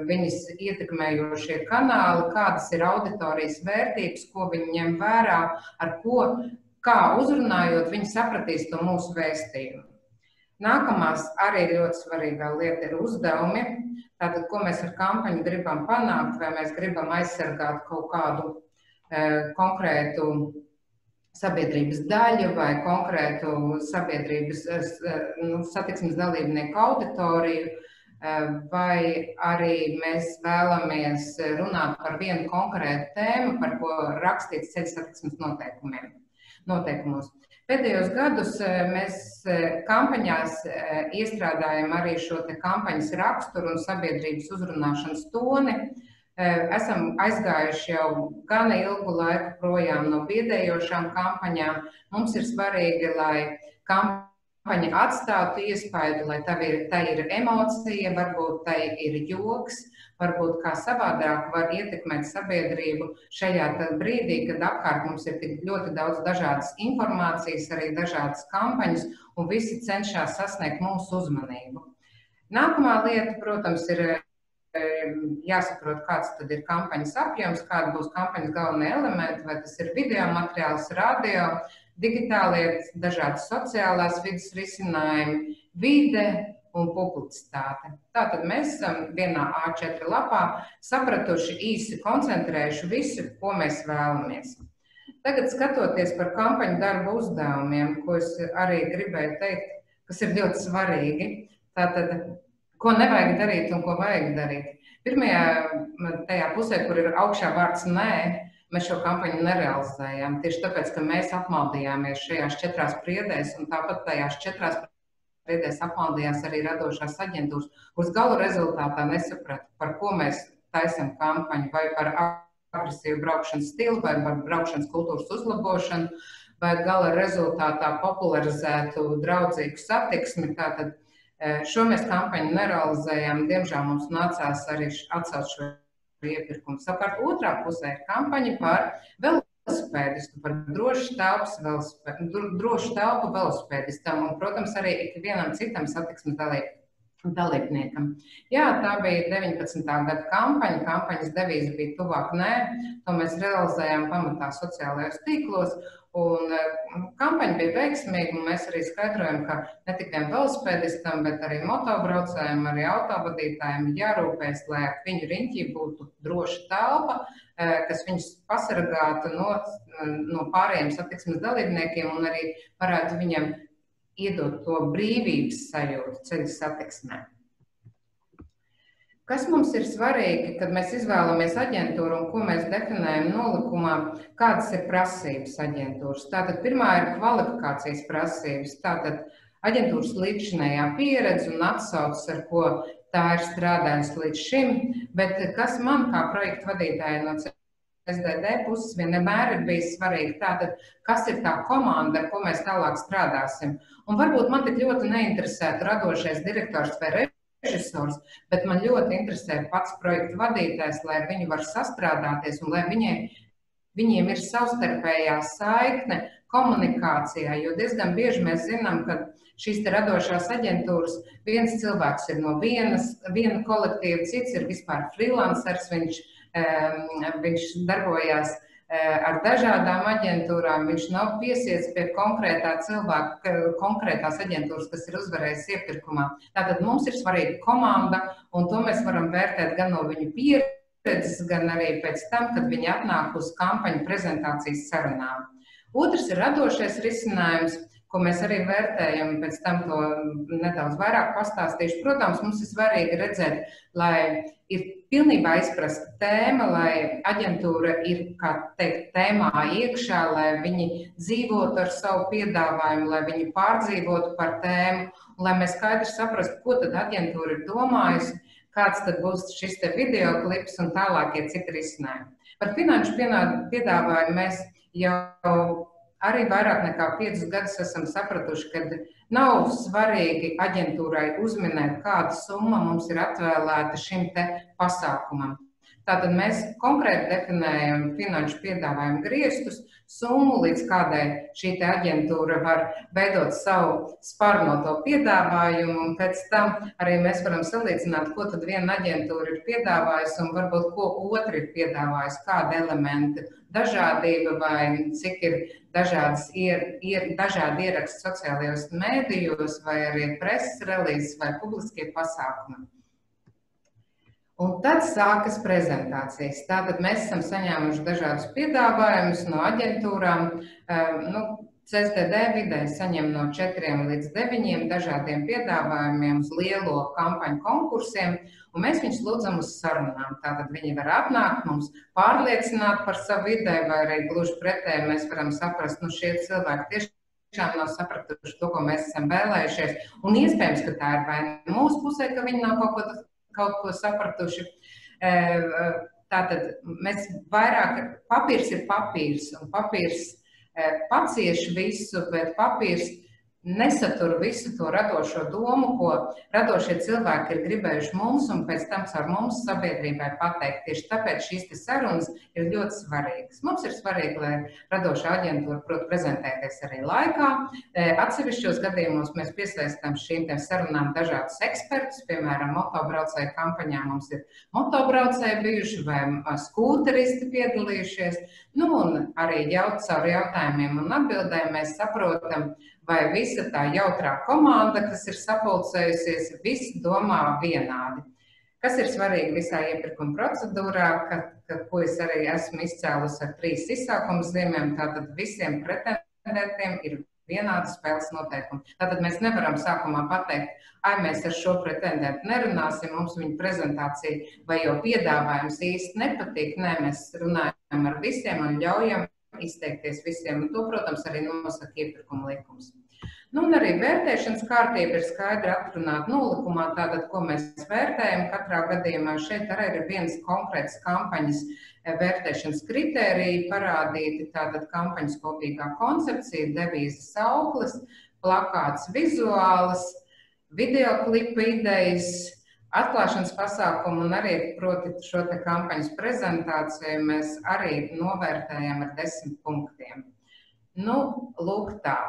viņas ietekmējošie kanāli, kādas ir auditorijas vērtības, ko viņi ņem vērā, ar ko, kā uzrunājot, viņi sapratīs to mūsu vēstījumu. Nākamās arī ļoti svarīgā lieta ir uzdevumi. Tātad, ko mēs ar kampaņu gribam panākt, vai mēs gribam aizsargāt kaut kādu konkrētu sabiedrības daļu vai konkrētu sabiedrības satiksmes dalībnieku auditoriju, vai arī mēs vēlamies runāt par vienu konkrētu tēmu, par ko rakstīts ceļu satiksmes noteikumos. Pēdējos gadus mēs kampaņās iestrādājam arī šo te kampaņas raksturu un sabiedrības uzrunāšanas toni. Esam aizgājuši jau gana ilgu laiku projām no biedējošām kampaņām. Mums ir svarīgi, lai kampaņa atstātu iespaidu, lai tā ir emocija, varbūt tā ir joks, varbūt kā savādāk var ietekmēt sabiedrību šajā brīdī, kad apkārt mums ir tik ļoti daudz dažādas informācijas, arī dažādas kampaņas, un visi cenšas sasniegt mūsu uzmanību. Nākamā lieta, protams, ir jāsaprot, kāds tad ir kampaņas apjoms, kāda būs kampaņas galvenie elementi, vai tas ir video materiāls, radio, digitālie, dažādas sociālās vidas risinājumi, vide un publicitāte. Tātad mēs esam vienā A4 lapā sapratuši, īsi koncentrējuši visu, ko mēs vēlamies. Tagad skatoties par kampaņu darba uzdevumiem, ko es arī gribēju teikt, kas ir ļoti svarīgi, tātad, ko nevajag darīt un ko vajag darīt. Pirmajā tajā pusē, kur ir augšā vārds nē, mēs šo kampaņu nerealizējām, tieši tāpēc, ka mēs apmaldījāmies šajās 4 priedēs, un tāpat tajās 4 priedēs apmaldījās arī radošās aģentūras, kuras gala rezultātā nesaprata, par ko mēs taisam kampaņu, vai par agresīvu braukšanas stilu, vai par braukšanas kultūras uzlabošanu, vai gala rezultātā popularizētu draudzīgu satiksmi. Tātad šo mēs kampaņu nerealizējām, diemžēl mums nācās arī atcelt šo iepirkumu. Savukārt otrā pusē ir kampaņa par velosipēdistu, par drošu telpu velosipēdistam un, protams, arī ikvienam citam satiksmes dalībniekam. Jā, tā bija 19. gada kampaņa. Kampaņas devīze bija tuvāk nē. To mēs realizējām pamatā sociālajos tīklos. Un kampaņa bija veiksmīga, un mēs arī skaidrojam, ka ne tikai velosipēdistam, bet arī motobraucējiem, arī autovadītājiem jārūpēs, lai viņu riņķī būtu droša telpa, kas viņus pasargātu no pārējiem satiksmes dalībniekiem un arī varētu viņam iedot to brīvības sajūtu ceļu satiksmē. Kas mums ir svarīgi, kad mēs izvēlamies aģentūru un ko mēs definējam nolikumā, kādas ir prasības aģentūras? Tātad pirmā ir kvalifikācijas prasības, tātad aģentūras līdzinējā pieredze un atsauces, ar ko tā ir strādājusi līdz šim, bet kas man kā projektu vadītāja no SDD puses vienmēr ir bijis svarīgi, tātad kas ir tā komanda, ar ko mēs tālāk strādāsim. Un varbūt man tik ļoti neinteresētu radošais direktors vai režisors, bet man ļoti interesē pats projektu vadītājs, lai viņi var sastrādāties un lai viņiem ir savstarpējā saikne komunikācijā, jo diezgan bieži mēs zinām, ka šīs te radošās aģentūras, viens cilvēks ir no viena kolektīva, cits ir vispār freelancers, viņš darbojās ar dažādām aģentūrām, viņš nav piesiets pie konkrētā cilvēka, konkrētās aģentūras, kas ir uzvarējis iepirkumā. Tātad mums ir svarīga komanda, un to mēs varam vērtēt gan no viņu pieredzes, gan arī pēc tam, kad viņi atnāk uz kampaņu prezentācijas sarunām. Otrs ir radošais risinājums, ko mēs arī vērtējam, pēc tam to nedaudz vairāk pastāstīšu. Protams, mums ir svarīgi redzēt, lai ir pilnībā izprasta tēma, lai aģentūra ir, kā teikt, tēmā iekšā, lai viņi dzīvotu ar savu piedāvājumu, lai viņi pārdzīvotu par tēmu, un lai mēs skaidri saprastu, ko tad aģentūra ir domājusi, kāds tad būs šis te videoklips un tālākie citi risinājumi. Par finanšu piedāvājumu mēs jau arī vairāk nekā 5 gadus esam sapratuši, ka nav svarīgi aģentūrai uzminēt, kāda summa mums ir atvēlēta šim te pasākumam. Tātad mēs konkrēti definējam finanšu piedāvājumu griestus, summu, līdz kādai šī te aģentūra var veidot savu sparnoto piedāvājumu, un pēc tam arī mēs varam salīdzināt, ko tad viena aģentūra ir piedāvājusi un varbūt ko otra ir piedāvājusi, kāda elementa dažādība vai cik ir dažādi ieraksti sociālajos mēdījos vai arī preses relīzes vai publiskie pasākumi. Un tad sākas prezentācijas. Tātad mēs esam saņēmuši dažādus piedāvājumus no aģentūrām. CSDD vidēji saņem no 4 līdz 9 dažādiem piedāvājumiem uz lielo kampaņu konkursiem, un mēs viņus lūdzam uz sarunām. Tātad viņi var atnākt, mums pārliecināt par savu ideju, vai arī gluži pretēji mēs varam saprast, šie cilvēki tiešām nav sapratuši to, ko mēs esam vēlējušies, un iespējams, ka tā ir vai mūsu pusē, ka viņi nav kaut ko sapratuši. Tātad mēs vairāk, papīrs ir papīrs, un papīrs pacieš visu, bet papīrs nesatur visu to radošo domu, ko radošie cilvēki ir gribējuši mums un pēc tam caur mums sabiedrībai pateikt. Tieši tāpēc šīs te sarunas ir ļoti svarīgas. Mums ir svarīgi, lai radošā aģentūra prot prezentēties arī laikā. Atsevišķos gadījumos mēs piesaistām šīm te sarunām dažādus ekspertus, piemēram, motobraucēju kampaņā mums ir motobraucēji bijuši vai skūteristi piedalījušies. Un arī caur jautājumiem un atbildēm mēs saprotam, vai visa tā jautrā komanda, kas ir sapulcējusies, visi domā vienādi. Kas ir svarīgi visā iepirkuma procedūrā, ko es arī esmu izcēlusi ar 3 izsākuma zīmēm, tātad visiem pretendentiem ir vienādi spēles noteikumi. Tātad mēs nevaram sākumā pateikt, mēs ar šo pretendentu nerunāsim, mums viņa prezentācija vai jau piedāvājums īsti nepatīk. Nē, mēs runājam ar visiem un ļaujam izteikties visiem. Un to, protams, arī nosaka iepirkuma likums. Un arī vērtēšanas kārtība ir skaidri atrunāta nolikumā, tātad, ko mēs vērtējam katrā gadījumā. Šeit arī ir viens konkrēts kampaņas vērtēšanas kritērija parādīti, tātad kampaņas kopīgā koncepcija, devīzes auklis, plakāts vizuāls, videoklipa idejas, atklāšanas pasākumu un arī, proti, šo te kampaņas prezentāciju mēs arī novērtējam ar 10 punktiem. Lūk tā.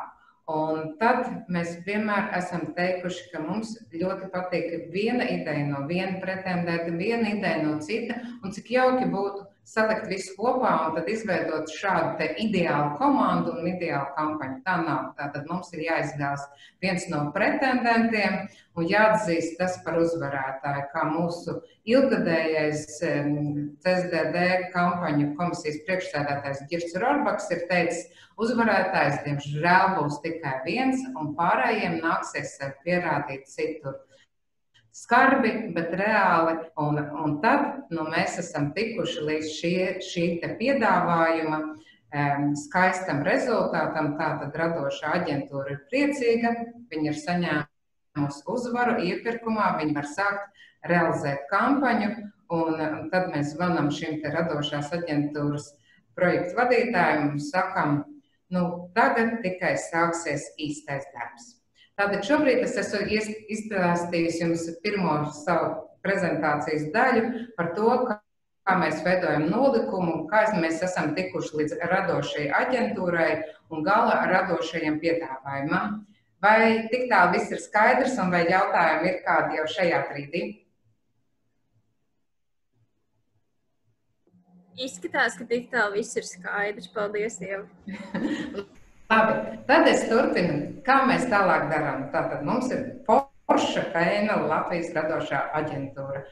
Un tad mēs vienmēr esam teikuši, ka mums ļoti patīk viena ideja no viena pretendenta, viena ideja no cita, un cik jauki būtu salikt visu kopā un tad izveidot šādu te ideālu komandu un ideālu kampaņu. Tā nav. Tātad mums ir jāizvēlas viens no pretendentiem un jāatzīst tas par uzvarētāju, kā mūsu ilgadējais CSDD kampaņu komisijas priekšsēdētājs Girts Rorbaks ir teicis, uzvarētājs, diemžēl, būs tikai viens un pārējiem nāksies pierādīt citur. Skarbi, bet reāli, un tad mēs esam tikuši līdz šī te piedāvājuma skaistam rezultātam. Tātad radošā aģentūra ir priecīga, viņi ir saņēmusi uzvaru iepirkumā, viņi var sākt realizēt kampaņu, un tad mēs zvanam šim te radošās aģentūras projektu vadītājiem un sakam, tagad tikai sāksies īstais darbs. Tātad šobrīd es esmu izstāstījis jums pirmo savu prezentācijas daļu par to, kā mēs veidojam nolikumu, kā mēs esam tikuši līdz radošai aģentūrai un gala radošajiem piedāvājumam. Vai tik tālu viss ir skaidrs un vai jautājumi ir kādi jau šajā brīdī? Izskatās, ka tik tālu viss ir skaidrs. Paldies, Ieva. Labi, tad es turpinu. Kā mēs tālāk darām? Tātad mums ir Forša Feina Latvijas radošā aģentūra.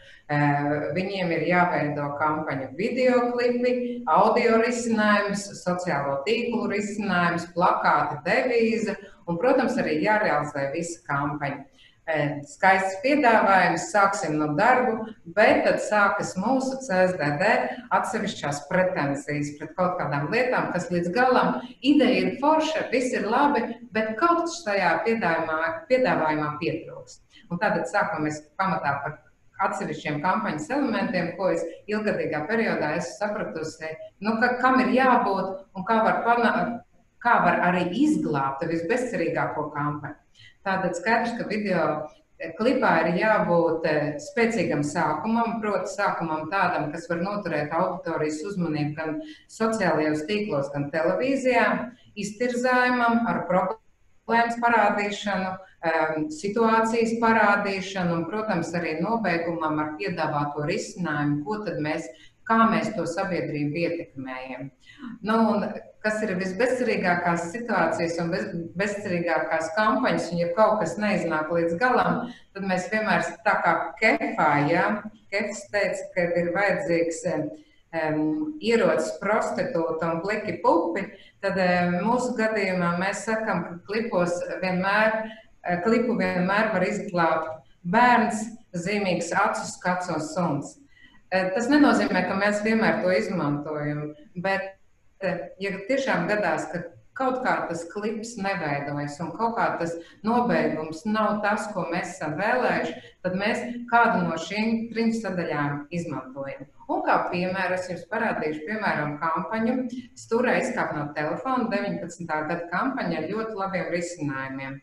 Viņiem ir jāveido kampaņu videoklipi, audio risinājums, sociālo tīklu risinājums, plakāti, devīze un, protams, arī jārealizē visa kampaņa. Skaists piedāvājums, sāksim no darbu, bet tad sākas mūsu CSDD atsevišķās pretenzijas pret kaut kādām lietām, kas līdz galam ideja ir forša, viss ir labi, bet kaut kas tajā piedāvājumā pietrūks. Un tātad sākamies pamatā par atsevišķiem kampaņas elementiem, ko es ilgadīgā periodā esmu sapratusi, kam ir jābūt un kā var arī izglābt visbezcerīgāko kampaņu. Tātad skaidrs, ka video klipā ir jābūt spēcīgam sākumam, proti sākumam tādam, kas var noturēt auditorijas uzmanību gan sociālajos tīklos, gan televīzijā, iztirzājumam ar problēmas parādīšanu, situācijas parādīšanu un, protams, arī nobeigumam ar piedāvāto risinājumu, kā mēs to sabiedrību ietekmējam. Un kas ir visbezcerīgākās situācijas un bezcerīgākās kampaņas, un ja kaut kas neiznāk līdz galam, tad mēs vienmēr tā kā kefā, Kefs teica, ka ir vajadzīgs ierocis prostitūta un pliki pupi, tad mūsu gadījumā mēs sakam, ka klipu vienmēr var izglābt bērns, zīmīgs acu skats un suns. Tas nenozīmē, ka mēs vienmēr to izmantojam, bet ja tiešām gadās, ka kaut kā tas klips neveidojas un kaut kā tas nobeigums nav tas, ko mēs esam vēlējuši, tad mēs kādu no šīm 3 sadaļām izmantojam. Un kā piemēru es jums parādīšu, piemēram, kampaņu Stūrē izkāp no telefona 19. gada kampaņa ar ļoti labiem risinājumiem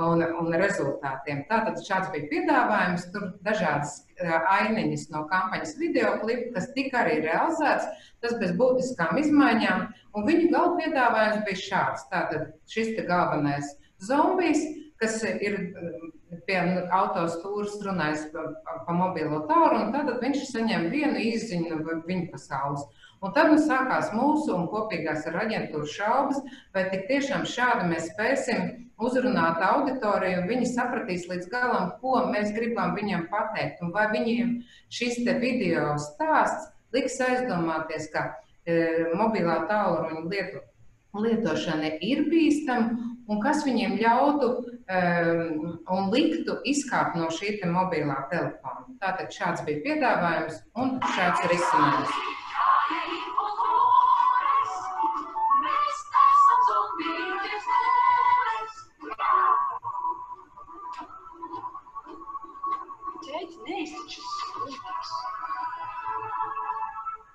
un rezultātiem. Tātad šāds bija piedāvājums, tur dažādas ainiņas no kampaņas videoklipu, kas tika arī realizēts, tas bez būtiskām izmaiņām, un viņu gala piedāvājums bija šāds. Tātad šis te galvenais zombijs, kas ir pie autostūras runājis pa mobilo tāru, un tātad viņš saņem vienu izziņu no viņa pasaules. Un tad sākās mūsu un kopīgās ar aģentūru šaubas, vai tik tiešām šādi mēs spēsim uzrunāt auditoriju, un viņi sapratīs līdz galam, ko mēs gribam viņam pateikt, un vai viņiem šis te video stāsts liks aizdomāties, ka mobilā tālruņa lietošana ir bīstama, un kas viņiem ļautu un liktu izkāpt no šī te mobilā telefona. Tātad šāds bija piedāvājums un šāds risinājums.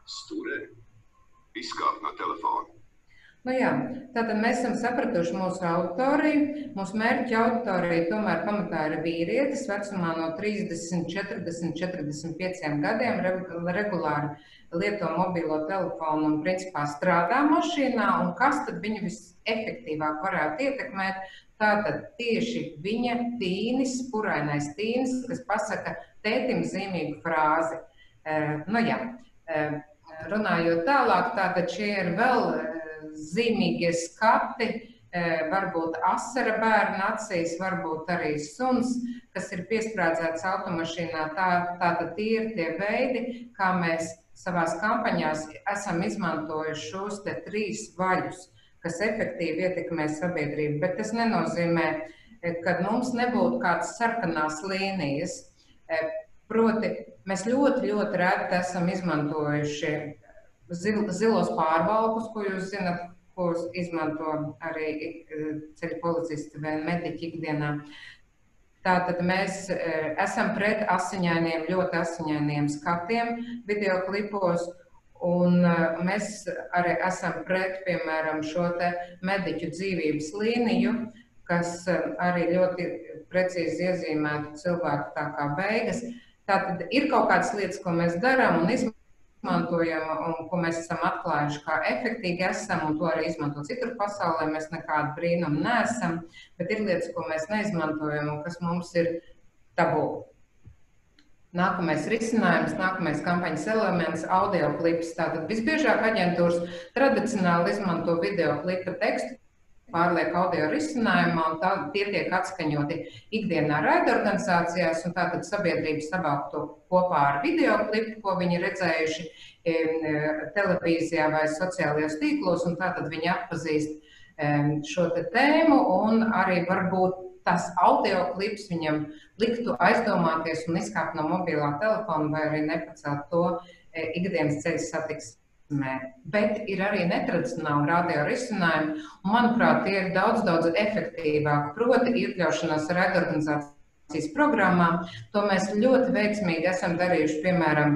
Stūrē izkāp no telefona. Tātad mēs esam sapratuši mūsu auditoriju. Mūsu mērķa auditorija tomēr pamatā ir vīrietis vecumā no 30, 40, 45 gadiem, regulāri lieto mobilo telefonu un principā strādā mašīnā, un kas tad viņu visefektīvāk varētu ietekmēt? Tātad tieši viņa tīnis, purainais tīnis, kas pasaka tētim zīmīgu frāzi. Runājot tālāk, tātad šie ir vēl zīmīgie skati, varbūt asara bērna acīs, varbūt arī suns, kas ir piesprādzēts automašīnā. Tātad tie ir tie veidi, kā mēs savās kampaņās esam izmantojuši šos te 3 vaļus, kas efektīvi ietekmē sabiedrību. Bet tas nenozīmē, ka mums nebūtu kādas sarkanās līnijas. Proti, mēs ļoti, ļoti reti esam izmantojuši zilos pārvalkus, ko jūs zinat, ko izmanto arī ceļu policisti vai mediķi ikdienā. Tātad mēs esam pret asiņainiem, ļoti asiņainiem skatiem videoklipos, un mēs arī esam pret, piemēram, šo te mediķu dzīvības līniju, kas arī ļoti precīzi iezīmētu cilvēku tā kā beigas. Tātad ir kaut kādas lietas, ko mēs darām un izmantojam, izmantojam un ko mēs esam atklājuši, kā efektīgi esam, un to arī izmanto citur pasaulē, mēs nekādu brīnumu neesam, bet ir lietas, ko mēs neizmantojam un kas mums ir tabū. Nākamais risinājums, nākamais kampaņas elements - audio klips. Tātad visbiežāk aģentūras tradicionāli izmanto video klipa tekstu, pārliek audio risinājumā, un tie tiek atskaņoti ikdienā raidorganizācijās, un tātad sabiedrība savāk to kopā ar video klipu, ko viņi redzējuši televīzijā vai sociālajos tīklos, un tātad viņi atpazīst šo te tēmu, un arī varbūt tas audio klips viņam liktu aizdomāties un izkāpt no mobilā telefona vai arī nepacelt to ikdienas ceļu satiksmē. Bet ir arī netradicionāli radio risinājumi, un, manuprāt, tie ir daudz efektīvāki, proti iekļaušanās raidorganizācijas programmā. To mēs ļoti veiksmīgi esam darījuši, piemēram,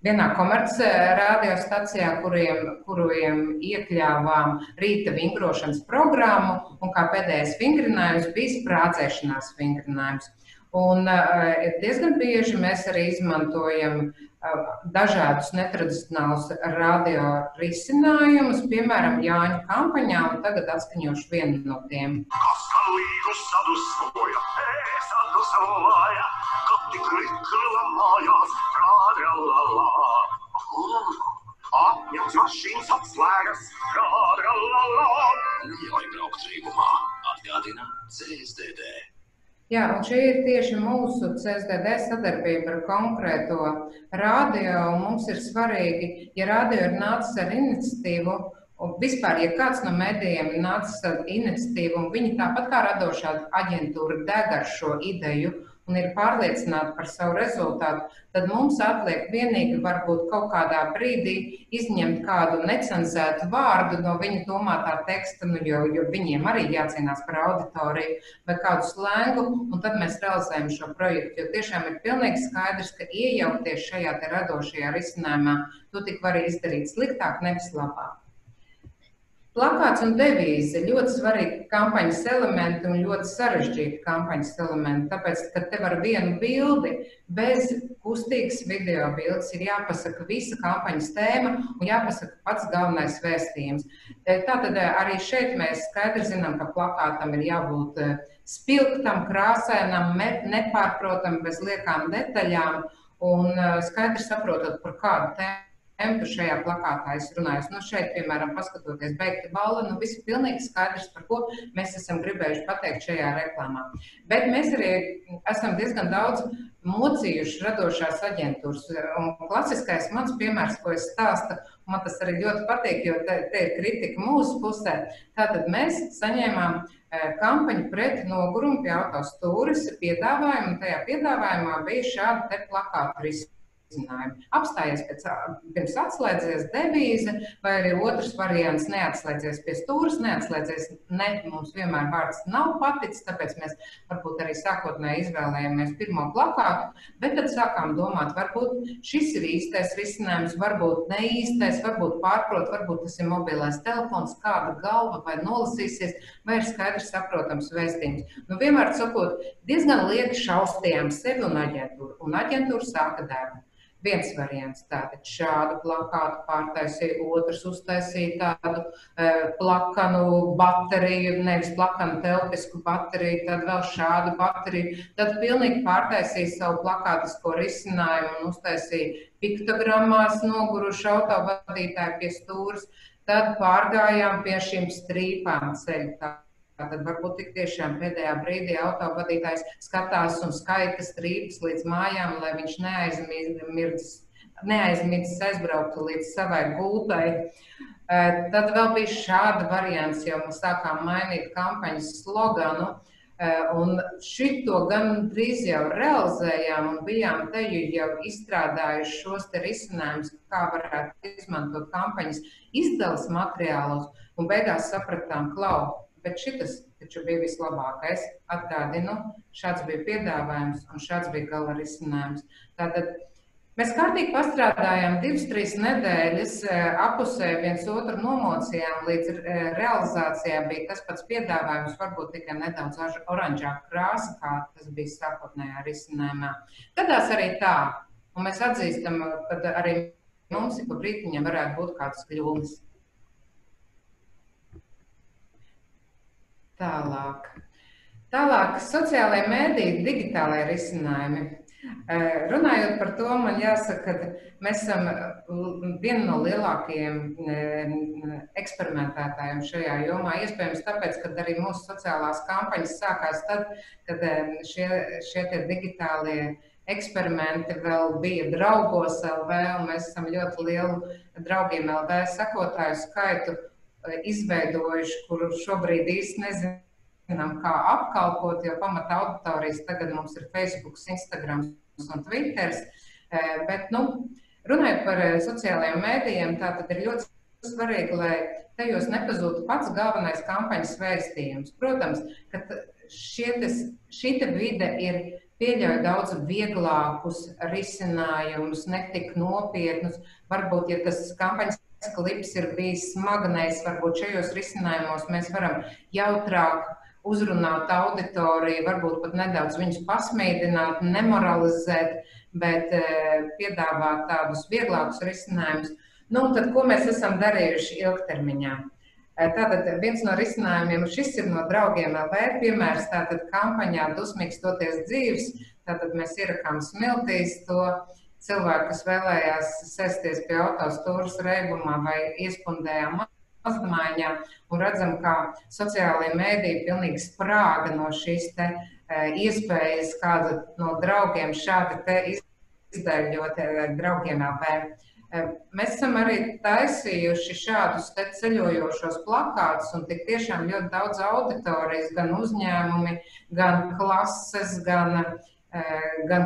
vienā komerc radiostacijā, kuriem iekļāvām rīta vingrošanas programmu, un kā pēdējais vingrinājums bija sprādzēšanās vingrinājums. Un diezgan bieži mēs arī izmantojam dažādus netradicionālus radio risinājumus, piemēram, Jāņu kampaņā, un tagad atskaņošu vienu no tiem. Koska liikus sadustoja, sadusavoja, kotti krykkyllä majas, traadrellalla. Atņemts mašīnas atslēgas, traadrellalla. Ļauj braukt Rīgumā, atgādina CSDD. Jā, un šī ir tieši mūsu CSDD sadarbība ar konkrēto radio, un mums ir svarīgi, ja radio ir nācis ar iniciatīvu, un vispār, ja kāds no medijiem ir nācis ar iniciatīvu, un viņi tāpat kā radošā aģentūra deg ar šo ideju un ir pārliecināti par savu rezultātu, tad mums atliek vienīgi varbūt kaut kādā brīdī izņemt kādu necenzētu vārdu no viņa domātā teksta, jo viņiem arī jācīnās par auditoriju vai kādu slēngu, un tad mēs realizējam šo projektu, jo tiešām ir pilnīgi skaidrs, ka iejaukties šajā te radošajā risinājumā, to tik var izdarīt sliktāk, nevis labāk. Plakāts un devīze - ļoti svarīgi kampaņas elementi un ļoti sarežģīti kampaņas elementi, tāpēc, ka tev ar vienu bildi bez kustīgas video bildes ir jāpasaka visa kampaņas tēma un jāpasaka pats galvenais vēstījums. Tātad arī šeit mēs skaidri zinām, ka plakātam ir jābūt spilgtam, krāsainam, nepārprotam, bez liekām detaļām un skaidri saprotot, par kādu tēmu tu šajā plakātā es runāju. Nu, šeit, piemēram, paskatoties beigta balla, nu, viss ir pilnīgi skaidrs, par ko mēs esam gribējuši pateikt šajā reklāmā. Bet mēs arī esam diezgan daudz mocījuši radošās aģentūras. Un klasiskais mans piemērs, ko es stāstu, man tas arī ļoti patīk, jo te ir kritika mūsu pusē. Tātad mēs saņēmām kampaņu pret nogurumu pie autostūres piedāvājumu, un tajā piedāvājumā bija šādi te plakātu risinājumi. Apstājies pirms atslēdzies devīze, vai arī otrs variants neatslēdzies pie stūras, neatslēdzies, mums vienmēr vārds nav paticis, tāpēc mēs varbūt arī sākotnēji izvēlējāmies pirmo plakātu, bet tad sākām domāt, varbūt šis ir īstais risinājums, varbūt neīstais, varbūt pārprot, varbūt tas ir mobilais telefons, kāda galva vai nolasīsies, vai ir skaidrs saprotams vēstījums. Nu, vienmēr sakot, diezgan lieki šaustījām sevi un aģentūra sāka darbu. Viens variants, tātad šādu plakātu pārtaisīja, otrs uztaisīja tādu plakanu bateriju, nevis plakanu telpisku bateriju, tad vēl šādu bateriju, tad pilnīgi pārtaisīja savu plakātisko risinājumu un uztaisīja piktogrammās nogurušu autovadītāju pie stūras, tad pārgājām pie šīm strīpām ceļu. Tad varbūt tik tiešām pēdējā brīdī autovadītājs skatās un skaita strīpas līdz mājām, lai viņš neaizmirdzis aizbraukt līdz savai gultai. Tad vēl bija šāda variants, jo mēs sākām mainīt kampaņas sloganu, un šito gan drīz jau realizējām un bijām te jau izstrādājuši šos te risinājumus, kā varētu izmantot kampaņas izdeles materiālos, un beigās sapratām, klau, bet šitas taču bija vislabākais. Atgādinu, šāds bija piedāvājums un šāds bija gala risinājums. Tātad mēs kārtīgi pastrādājām 2-3 nedēļas, apusē viens otru nomocījām, līdz realizācijā bija tas pats piedāvājums, varbūt tikai nedaudz oranžāka krāsa, kā tas bija sākotnējā risinājumā. Gadās arī tā, un mēs atzīstam, ka arī mums ik pa brītiņam varētu būt kādas kļūmes. Tālāk sociālajie mēdīji, digitālajie risinājumi. Runājot par to, man jāsaka, ka mēs esam viena no lielākajiem eksperimentētājiem šajā jomā. Iespējams tāpēc, ka arī mūsu sociālās kampaņas sākās tad, kad šie digitālie eksperimenti vēl bija Draugos LV, un mēs esam ļoti lielu Draugiem LV sekotāju skaitu izveidojuši, kuru šobrīd īsti nezinām, kā apkalpot, jo pamata auditorijas tagad mums ir Facebook, Instagram un Twitter. Bet, runājot par sociālajiem mēdījiem, tā tad ir ļoti svarīgi, lai tajos nepazūtu pats galvenais kampaņas vēstījums. Protams, ka šī vide ir pieļauj daudz vieglākus risinājumus, netik nopietnus. Varbūt, ja tas kampaņas klips ir bijis smagnējs, varbūt šajos risinājumos mēs varam jautrāk uzrunāt auditoriju, varbūt pat nedaudz viņus pasmīdināt, nemoralizēt, bet piedāvāt tādus vieglākus risinājumus. Tad, ko mēs esam darījuši ilgtermiņā? Tātad viens no risinājumiem, šis ir no Draugiem LV piemērs, tātad kampaņā Dusmīgs toties dzīves, tātad mēs ierakām smiltīs to cilvēku, kas vēlējās sēsties pie autostūras reibumā vai iespundējā mazdamaiņā, un redzam, kā sociālajie mēdīji pilnīgi sprāga no šīs iespējas, kāda no Draugiem šādi izdaļot Draugiem LV. Mēs esam arī taisījuši šādus ceļojošos plakātus, un tik tiešām ļoti daudz auditorijas, gan uzņēmumi, gan klases, gan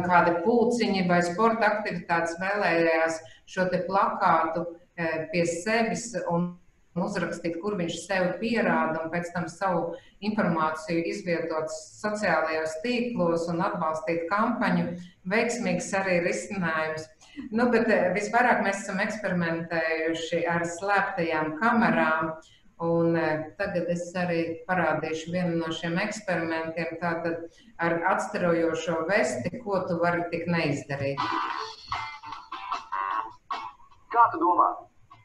kādi pulciņi vai sporta aktivitātes vēlējās šo plakātu pie sevis un uzrakstīt, kur viņš sevi pierāda, un pēc tam savu informāciju izvietot sociālajos tīklos un atbalstīt kampaņu. Veiksmīgs arī risinājums. Bet visvairāk mēs esam eksperimentējuši ar slēptajām kamerām, un tagad es arī parādīšu vienu no šiem eksperimentiem, tātad ar atstarojošo vesti, ko tu vari tik neizdarīt. Kā tu domā,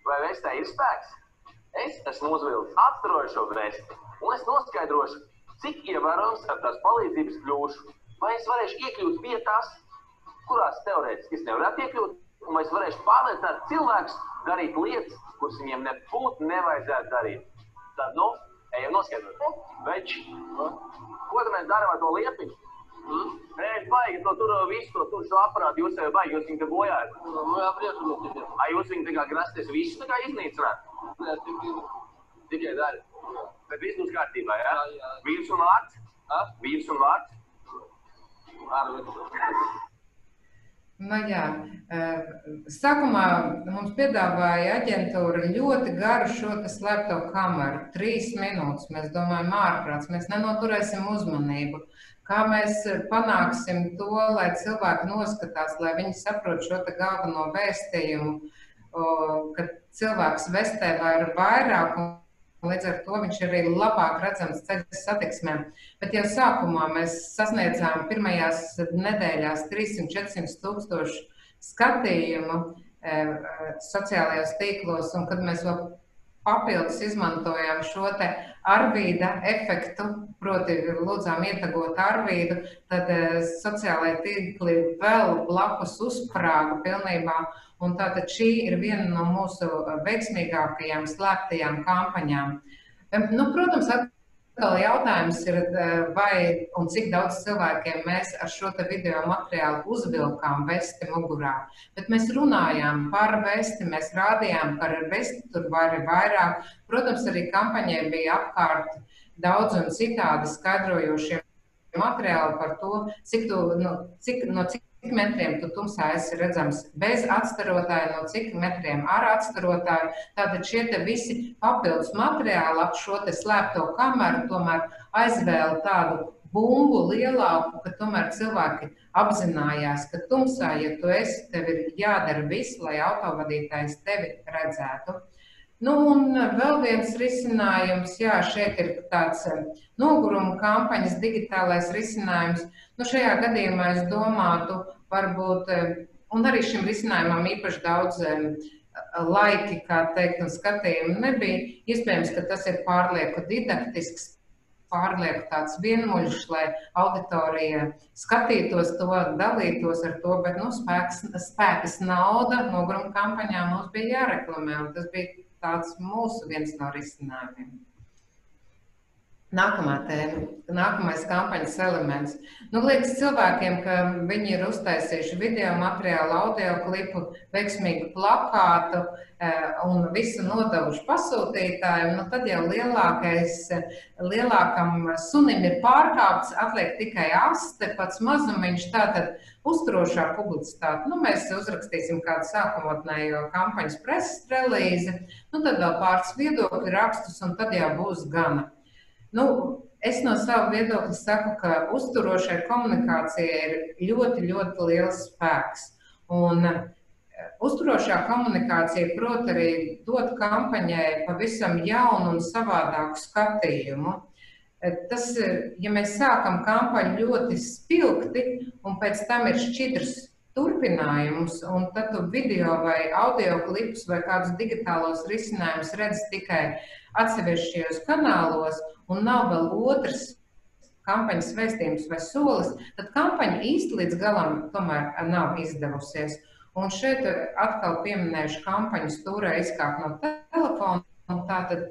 vai vestē ir spēks? Es esmu uzvilcis atstarojošo vesti, un es noskaidrošu, cik ievērojams ar tās palīdzības kļūšu, vai es varēšu iekļūt vietās, kurās teorētiski es nevarētu iekļūt, un vai es varēšu pārliecināt cilvēkus darīt lietas, kuras viņiem nebūtu nevajadzētu darīt. Tad, ejam noskaidrot. Veči, ko tad mēs darām ar to liepiņu? Baigi, visu to šo aparātu, jūs jau baigi, jūs viņu te bojājat. Jā, priekšam. Jūs viņu tā kā grasties visu tā kā iznīcināt? Jā, tikai dari. Bet viss būs kārtībā, jā? Vīrs un vārds? Vīrs un vārds? Sākumā mums piedāvāja aģentūra ļoti garu šo slēpto kameru, 3 minūtes. Mēs domājam, ārprāts, mēs nenoturēsim uzmanību. Kā mēs panāksim to, lai cilvēki noskatās, lai viņi saprot šo galveno vēstījumu, ka cilvēks vestē vairāk, un līdz ar to viņš arī labāk redzams ceļu satiksmēm. Bet jau sākumā mēs sasniedzām pirmajās nedēļās 300–400 tūkstošu skatījumu sociālajos tīklos, un kad mēs vēl papildus izmantojām šo Arvīda efektu, proti lūdzām ietagot Arvīdu, tad sociālajie tīkli vēl blakus uzsprāga pilnībā, un tātad šī ir viena no mūsu veiksmīgākajām slēptajām kampaņām. Protams, atkal jautājums ir, vai un cik daudz cilvēkiem mēs ar šo video materiālu uzvilkām vesti mugurā. Bet mēs runājām par vesti, mēs rādījām par vesti, tur var vairāk. Protams, arī kampaņai bija apkārt daudz un citādi skaidrojošie materiāli par to, cik metriem tu tumsā esi redzams bez atstarotāja, no cik metriem ar atstarotāju. Tātad šie visi papildus materiāli ap šo slēpto kameru tomēr aizvēl tādu bumbu lielāku, ka tomēr cilvēki apzinājās, ka tumsā, ja tu esi, tev ir jādara viss, lai autovadītājs tevi redzētu. Un vēl viens risinājums, šeit ir tāds noguruma kampaņas digitālais risinājums. Šajā gadījumā es domātu, varbūt, un arī šim risinājumam īpaši daudz laiki, kā teikt, un skatījumi nebija. Iespējams, ka tas ir pārlieku didaktisks, pārlieku tāds vienmuļš, lai auditorija skatītos to, dalītos ar to, bet, spēkas nauda noguruma kampaņā mums bija jāreklamē, un tas bija tāds mūsu viens no risinājumiem. Nākamā tēma, nākamais kampaņas elements. Liekas cilvēkiem, ka viņi ir uztaisījuši video materiālu, audio klipu, veiksmīgu plakātu un visu nodevuši pasūtītājiem, tad jau lielākam sunim ir pārkāpts, atliek tikai aste, pats mazumiņš, tātad uzturošā publicitāte. Mēs uzrakstīsim kādu sākumotnējo kampaņas preses relīzi, tad vēl pāris viedokļu rakstus, un tad jau būs gana. Es no savu viedokļa saku, ka uzturošai komunikācijai ir ļoti, ļoti liels spēks. Un uzturošā komunikācija prot arī dot kampaņai pavisam jaunu un savādāku skatījumu. Tas, ja mēs sākam kampaņu ļoti spilgti un pēc tam ir šķidrs turpinājums, un tad tu video vai audio klipus vai kādus digitālos risinājumus redz tikai atsevišķajos kanālos, un nav vēl otrs kampaņas vēstījums vai solis, tad kampaņa īsti līdz galam tomēr nav izdevusies. Un šeit atkal pieminējuši kampaņu stūrē izkāpt no telefona, un tātad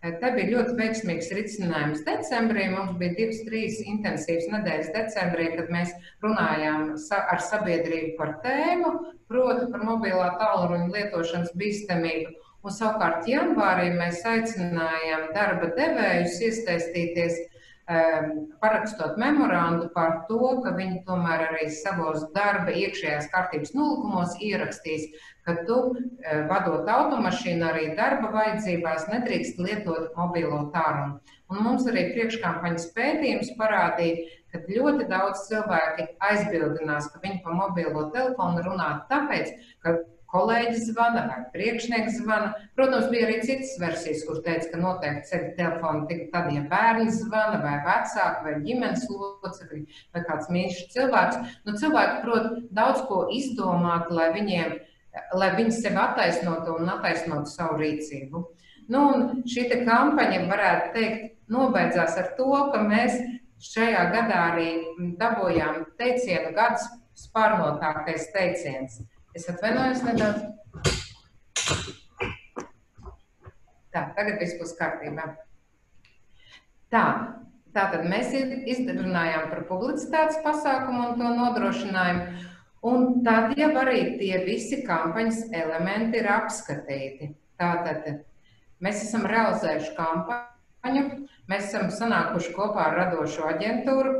te bija ļoti veiksmīgs risinājums decembrī. Mums bija 2-3 intensīvas nedēļas decembrī, kad mēs runājām ar sabiedrību par tēmu, proti par mobilā tālruņa lietošanas bīstamību. Un savukārt janvārī mēs aicinājām darba devējus iesaistīties, parakstot memorandu par to, ka viņi tomēr arī savos darba iekšējās kārtības nolikumos ierakstīs, ka tu, vadot automašīnu arī darba vajadzībās, nedrīkst lietot mobilo tālruni. Un mums arī priekškampaņas pētījums parādīja, ka ļoti daudz cilvēki aizbildinās, ka viņi pa mobilo telefonu runā tāpēc, ka kolēģis zvana vai priekšnieks zvana. Protams, bija arī citas versijas, kur teica, ka noteikti ceļ telefonu tad, ja bērni zvana vai vecāki vai ģimenes locekļi vai kāds mīļš cilvēks. Cilvēki prot daudz ko izdomāt, lai viņi sevi attaisnotu un attaisnotu savu rīcību. Un šī kampaņa, varētu teikt, nobeidzās ar to, ka mēs šajā gadā arī dabūjām teicienu gads spārnotākais teiciens. Es atvainojos nedaudz. Tagad viss būs kārtībā. Tātad mēs izrunājām par publicitātes pasākumu un to nodrošinājumu, un tad jau arī tie visi kampaņas elementi ir apskatīti. Tātad mēs esam realizējuši kampaņu, mēs esam sanākuši kopā ar radošo aģentūru,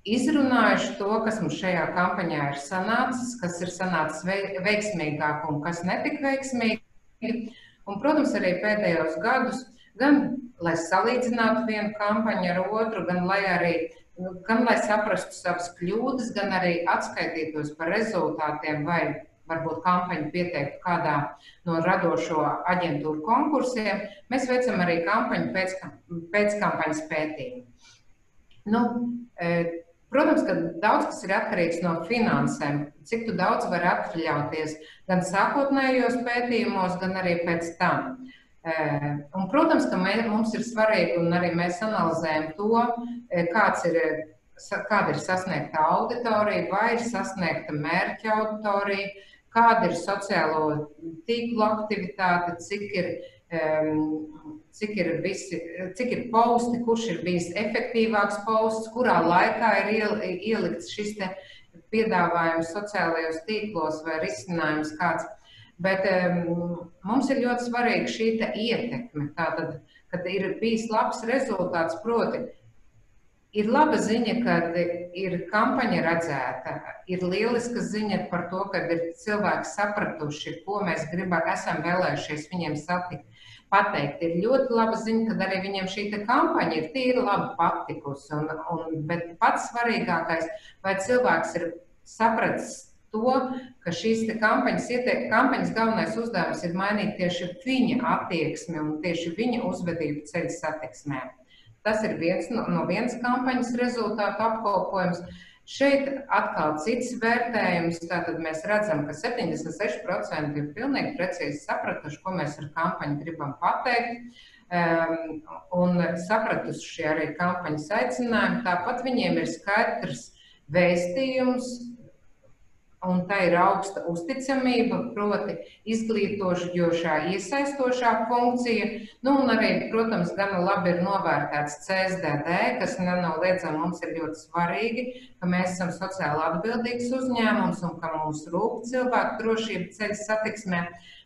izrunājuši to, kas mums šajā kampaņā ir sanācis, kas ir sanācis veiksmīgāk un kas netik veiksmīgi. Un, protams, arī pēdējos gadus, gan lai salīdzinātu vienu kampaņu ar otru, gan lai saprastu savas kļūdas, gan arī atskaitītos par rezultātiem vai varbūt kampaņu pieteiktu kādā no radošo aģentūru konkursiem, mēs veicam arī kampaņu pēc kampaņas pētījumu. Protams, ka daudz kas ir atkarīgs no finansēm, cik tu daudz vari atļauties gan sākotnējos pētījumos, gan arī pēc tam. Un, protams, ka mums ir svarīgi, un arī mēs analizējam to, kāda ir sasniegta auditorija, vai ir sasniegta mērķa auditorija, kāda ir sociālo tīklu aktivitāte, cik ir posti, kurš ir bijis efektīvāks posts, kurā laikā ir ielikts šis te piedāvājums sociālajos tīklos vai risinājums kāds. Bet mums ir ļoti svarīga šī te ietekme. Tātad, kad ir bijis labs rezultāts, proti, ir laba ziņa, kad ir kampaņa redzēta, ir lieliska ziņa par to, kad ir cilvēki sapratuši, ko mēs esam vēlējušies viņiem pateikt. Ir ļoti laba ziņa, kad arī viņiem šī kampaņa ir tīri labi patikusi. Bet pats svarīgākais, vai cilvēks ir sapratis to, ka šīs kampaņas galvenais uzdevums ir mainīt tieši viņa attieksmi un tieši viņa uzvedību ceļa satiksmē. Tas ir viens kampaņas rezultātu apkopojums. Šeit atkal cits vērtējums, tātad mēs redzam, ka 76% ir pilnīgi precīzi sapratuši, ko mēs ar kampaņu gribam pateikt, un sapratuši arī kampaņas aicinājumu. Tāpat viņiem ir skaidrs vēstījums, un tā ir augsta uzticamība, proti izglītojošā, iesaistošā funkcija. Nu, un arī, protams, gana labi ir novērtēts CSDD, kas nenoliedzami mums ir ļoti svarīgi, ka mēs esam sociāli atbildīgs uzņēmums un ka mums rūp cilvēku drošība ceļu satiksmē.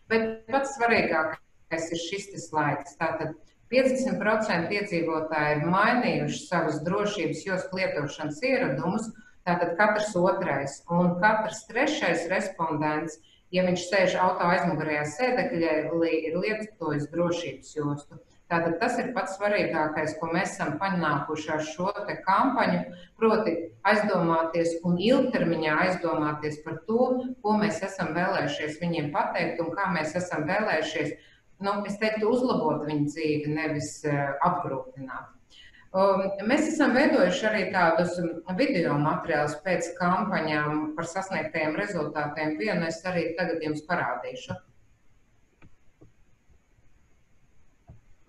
Bet pats svarīgākais ir šis slaids. Tātad 50% iedzīvotāji ir mainījuši savus drošības joslu lietošanas ieradumus, tātad katrs otrais un katrs trešais respondents, ja viņš sēž auto aizmugurējā sēdekļā, ir lietojis drošības jostu. Tātad tas ir pats svarīgākais, ko mēs esam panākuši ar šo te kampaņu, proti aizdomāties un ilgtermiņā aizdomāties par to, ko mēs esam vēlējušies viņiem pateikt un kā mēs esam vēlējušies, es teiktu, uzlabot viņu dzīvi, nevis apgrūtināt. Mēs esam veidojuši arī tādus video materiālus pēc kampaņām par sasniegtajiem rezultātiem. Vienu es arī tagad jums parādīšu.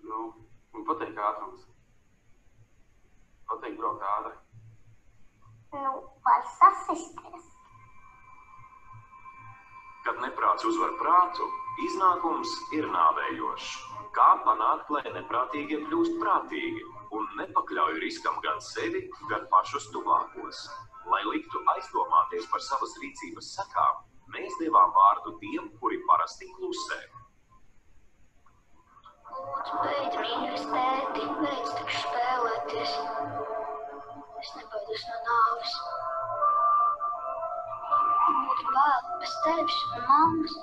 Man patīk ātrums. Patīk braukt ātri. Var sasisties. Kad neprāts uzvar prātu, iznākums ir nāvējošs. Kā panākt, lai neprātīgie kļūst prātīgi un nepakļauj riskam gan sevi, gan pašus tuvākos? Lai liktu aizdomāties par savas rīcības sekām, mēs devām vārdu tiem, kuri parasti klusē. Lūdzu, beidz, mīļais tēti, beidz taču spēlēties. Es nebaidos no nāves. Būtu bail bez tevis un mammas.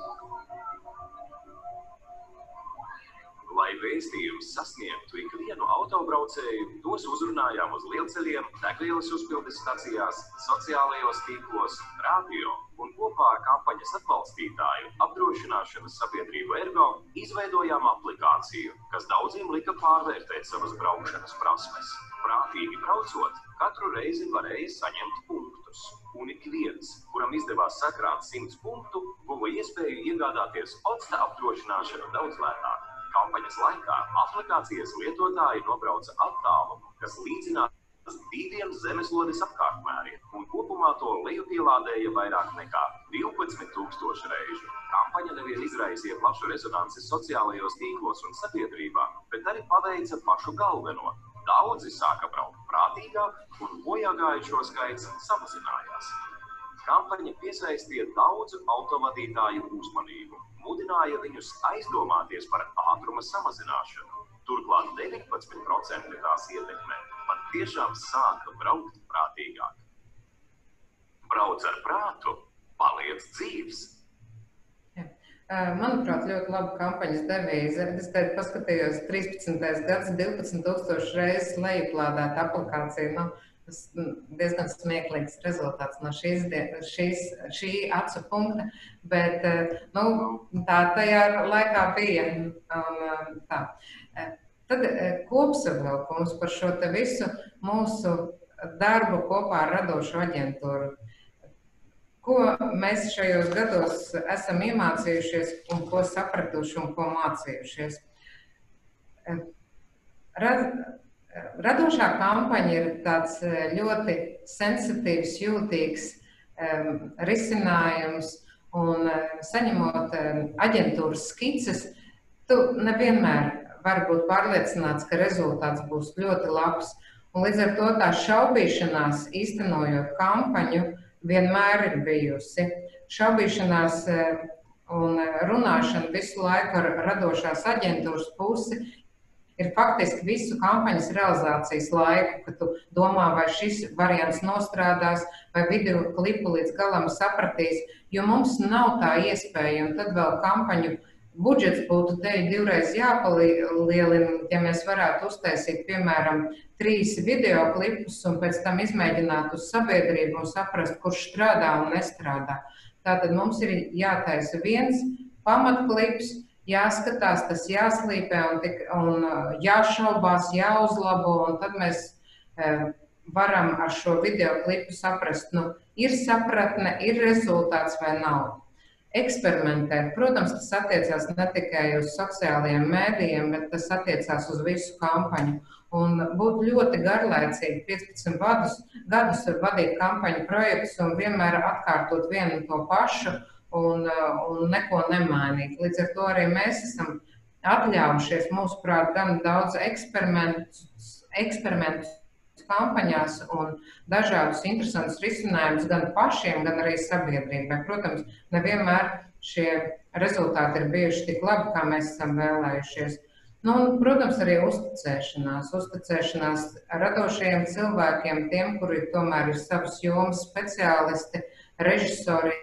Lai vēstījums sasniegtu ikvienu autobraucēju, tos uzrunājām uz lielceļiem, degvielas uzpildes stacijās, sociālajos tīklos, radio un kopā ar kampaņas atbalstītāju apdrošināšanas sabiedrību Ergo izveidojām aplikāciju, kas daudziem lika pārvērtēt savas braukšanas prasmes. Prātīgi braucot, katru reizi varēja saņemt punktus. Un ik viens, kuram izdevās sakrāt 100 punktu, guva iespēju iegādāties Otsta apdrošināšanu daudz lētāk. Kampaņas laikā aplikācijas lietotāji nobrauca attālumu, kas līdzinās 2 zemeslodes apkārtmēriem, un kopumā to lejupielādēja vairāk nekā 12,000 reižu. Kampaņa nevien izraisīja plašu rezonanci sociālajos tīklos un sabiedrībā, bet arī paveica pašu galveno. Daudzi sāka braukt prātīgāk un bojāgājušo skaits samazinājās. Kampaņa piesaistīja daudzu autovadītāju uzmanību, mudināja viņus aizdomāties par ātruma samazināšanu. Turklāt 19% tās ietekmē pat tiešām sāka braukt prātīgāk. Brauc ar prātu, paliec dzīvs! Manuprāt, ļoti laba kampaņas devīze. Es te paskatījos 13. gads, 12,000 reizes lejuplādēt aplikāciju. Tas diezgan smieklīgs rezultāts no šī acu punkta, bet tā tajā laikā bija. Tad kopsavilkums par šo te visu mūsu darbu kopā ar radošo aģentūru. Ko mēs šajos gados esam iemācījušies un ko sapratuši un ko mācījušies? Radošā kampaņa ir tāds ļoti sensitīvs, jūtīgs risinājums, un saņemot aģentūras skices, tu nevienmēr vari būt pārliecināts, ka rezultāts būs ļoti labs. Un līdz ar to tā šaubīšanās, īstenojot kampaņu, vienmēr ir bijusi. Šaubīšanās un runāšana visu laiku ar radošās aģentūras pusi ir faktiski visu kampaņas realizācijas laiku, kad tu domā, vai šis variants nostrādās, vai video klipu līdz galam sapratīs, jo mums nav tā iespēja, un tad vēl kampaņu budžets būtu te 2 reizes jāpalielina, ja mēs varētu uztaisīt, piemēram, 3 video klipus un pēc tam izmēģināt uz sabiedrību un saprast, kurš strādā un nestrādā. Tātad mums ir jātaisa viens pamatklips, jāskatās, tas jāslīpē un jāšaubās, jāuzlabo, un tad mēs varam ar šo video klipu saprast, ir sapratne, ir rezultāts vai nav. Eksperimentēt. Protams, tas attiecās ne tikai uz sociālajiem mēdījiem, bet tas attiecās uz visu kampaņu. Un būtu ļoti garlaicīgi 15 gadus vadīt kampaņu projektus un vienmēr atkārtot vienu un to pašu un neko nemainīt. Līdz ar to arī mēs esam atļaujušies, mūsuprāt, gan daudz eksperimentus kampaņās un dažādus interesantus risinājumus gan pašiem, gan arī sabiedrībai. Protams, nevienmēr šie rezultāti ir bijuši tik labi, kā mēs esam vēlējušies. Un, protams, arī uzticēšanās radošajiem cilvēkiem, tiem, kuri tomēr ir savas jomas speciālisti, režisoriem,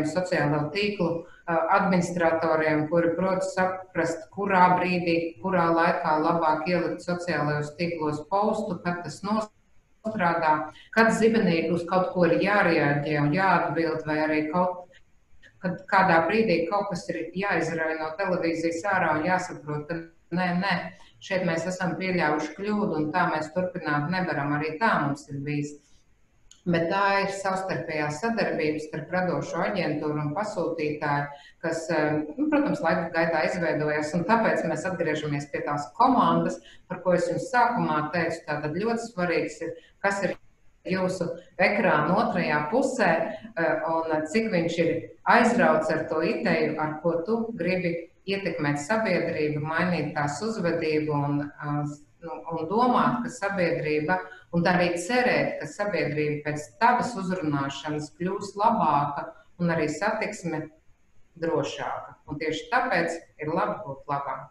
sociālo tīklu administratoriem, kuri prot saprast, kurā brīdī, kurā laikā labāk ielikt sociālajos tīklos postu, kad tas nostrādā, kad zibenīgi uz kaut ko ir jārēģē un jāatbild, vai arī kad kādā brīdī kaut kas ir jāizrauj no televīzijas ārā un jāsaprot, ka nē, šeit mēs esam pieļāvuši kļūdu un tā mēs turpināt nevaram, arī tā mums ir bijis. Bet tā ir savstarpējā sadarbība starp radošo aģentūru un pasūtītāju, kas, protams, laika gaitā izveidojās, un tāpēc mēs atgriežamies pie tās komandas, par ko es jums sākumā teicu. Tātad ļoti svarīgs ir, kas ir jūsu ekrāna otrajā pusē, un cik viņš ir aizrauts ar to ideju, ar ko tu gribi ietekmēt sabiedrību, mainīt tās uzvedību un domāt, ka sabiedrība, un arī cerēt, ka sabiedrība pēc tavas uzrunāšanas kļūs labāka un arī satiksme drošāka. Un tieši tāpēc ir labi būt labāk.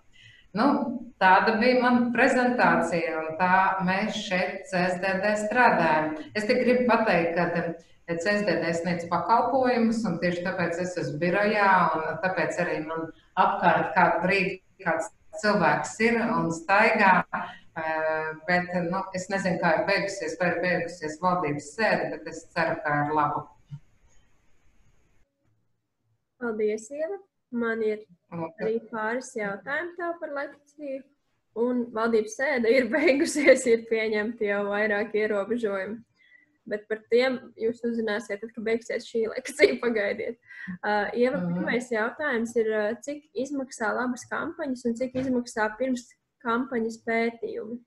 Tāda bija mana prezentācija, un tā mēs šeit CSDD strādājam. Es te gribu pateikt, ka CSDD sniedz pakalpojumus, un tieši tāpēc es esmu birojā, un tāpēc arī man apkārt kādu brīdi kāds cilvēks ir un staigā, bet es nezinu, kā ir beigusies, vai ir beigusies valdības sēde, bet es ceru, ka ir labu. Paldies, Ieva. Man ir arī pāris jautājumu tev par lekciju, un valdības sēde ir beigusies, ir pieņemti jau vairāk ierobežojumi. Bet par tiem jūs uzzināsiet, tad, kad beigsies šī lekcija, pagaidiet. Ieva, pirmais jautājums ir, cik izmaksā labas kampaņas un cik izmaksā pirms kampaņas pētījumi?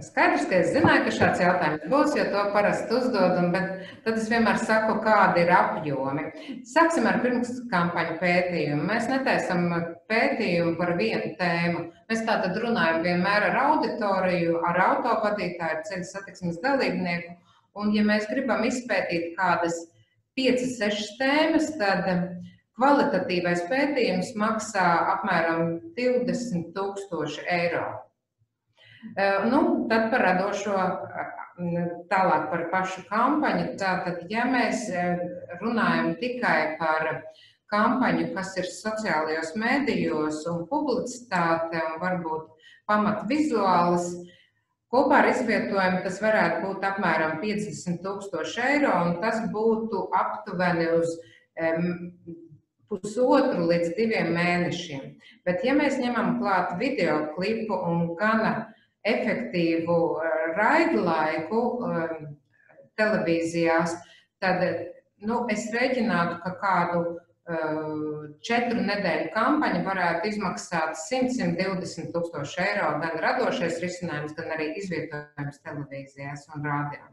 Skaidrs, ka es zināju, ka šāds jautājums būs, jo to parasti uzdodam, bet tad es vienmēr saku, kādi ir apjomi. Sāksim ar pirms kampaņu pētījumu. Mēs netaisam pētījumu par vienu tēmu. Mēs tātad runājam vienmēr ar auditoriju, ar autovadītāju, ceļu satiksmes dalībnieku, un ja mēs gribam izpētīt kādas 5-6 tēmas, tad kvalitatīvais pētījums maksā apmēram 20,000 eiro. Tad par radošo, tālāk par pašu kampaņu. Tātad, ja mēs runājam tikai par kampaņu, kas ir sociālajos mēdījos un publicitāte un varbūt pamat vizuālas, kopā ar izvietojumu tas varētu būt apmēram 50,000 eiro, un tas būtu aptuveni uz 1,5 līdz 2 mēnešiem. Bet ja mēs ņemam klāt video klipu un gana efektīvu raidlaiku televīzijās, tad es rēķinātu, ka kādu 4 nedēļu kampaņu varētu izmaksāt 100–120,000 eiro, gan radošais risinājums, gan arī izvietojums televīzijās un rādio.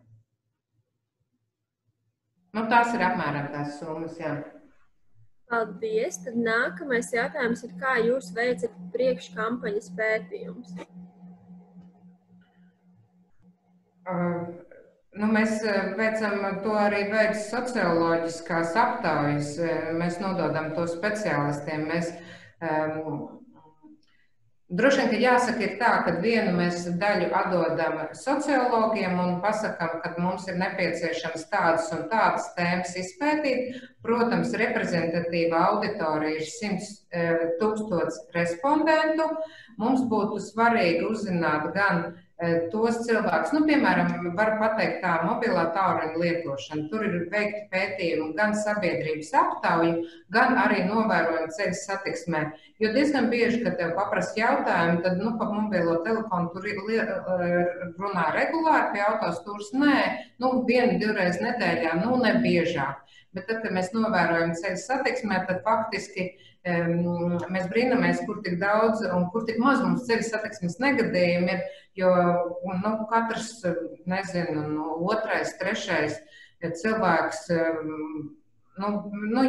Tās ir apmēram tās summas, jā. Paldies. Tad nākamais jautājums ir, kā jūs veicat priekškampaņas pētījumus? Mēs veicam to arī veids socioloģiskās aptaujas. Mēs nododam to speciālistiem. Droši vien, ka jāsaka ir tā, ka vienu mēs daļu atdodam sociologiem un pasakam, ka mums ir nepieciešams tādas un tādas tēmas izpētīt. Protams, reprezentatīva auditorija ir 100,000 respondentu. Mums būtu svarīgi uzzināt gan tos cilvēkus, piemēram, var pateikt tā mobilā tālruņa lietošana. Tur ir veikti pētījumi gan sabiedrības aptauju, gan arī novērojumi ceļu satiksmē. Jo diezgan bieži, kad tev paprasta jautājumu, tad pa mobilo telefonu tur runā regulāri pie autostūras. Nē, 1-2 reizes nedēļā, ne biežāk. Bet tad, kad mēs novērojam ceļu satiksmē, tad faktiski mēs brīnamies, kur tik daudz un kur tik maz mums ceļu satiksmes negadījumi ir, jo katrs, otrais, trešais cilvēks,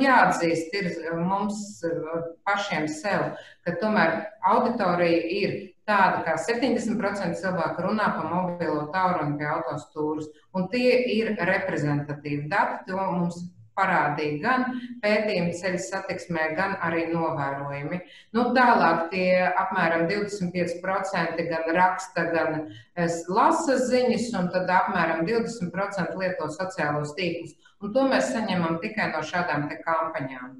jāatzīst ir mums pašiem sev, ka tomēr auditorija ir tāda, kā 70% cilvēku runā pa mobilo tālruni pie autostūras, un tie ir reprezentatīvi dati, to mums parādīja gan pētījumi ceļu satiksmē, gan arī novērojumi. Tālāk tie apmēram 25% gan raksta, gan lasa ziņas, un tad apmēram 20% lieto sociālos tīklus. Un to mēs saņemam tikai no šādām te kampaņām.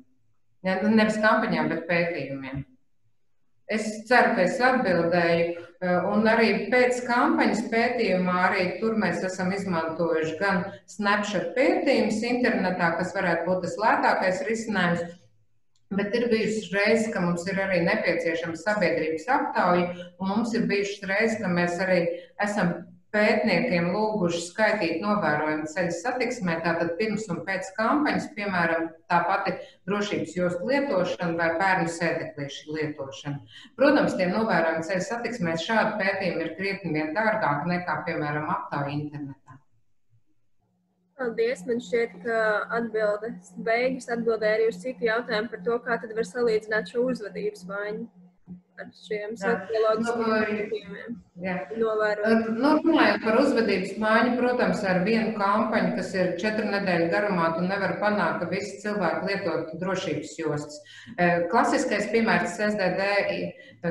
Nevis kampaņām, bet pētījumiem. Es ceru, ka es atbildēju, un arī pēc kampaņas pētījumā arī tur mēs esam izmantojuši gan Snapchat pētījumus internetā, kas varētu būt tas lētākais risinājums, bet ir bijušas reizes, ka mums ir arī nepieciešama sabiedrības aptauja, un mums ir bijušas reizes, ka mēs arī esam pētniekiem lūguši skaitīt novērojumu ceļu satiksmē, tātad pirms un pēc kampaņas, piemēram, tā pati drošības jostu lietošana vai bērnu sēdeklīšu lietošana. Protams, tiem novērojumu ceļu satiksmē šādi pētījumi ir krietni vien dārgāki nekā, piemēram, aptauja internetā. Paldies, man šķiet, ka beigas atbildēja arī uz citu jautājumu par to, kā tad var salīdzināt šo uzvedības maiņu ar šiem sociologiskiem pētījumiem. Runājot par uzvedības maiņu, protams, ar vienu kampaņu, kas ir 4 nedēļu garumā, tu nevar panākt, ka visi cilvēki lietot drošības jostas. Klasiskais piemērs SDD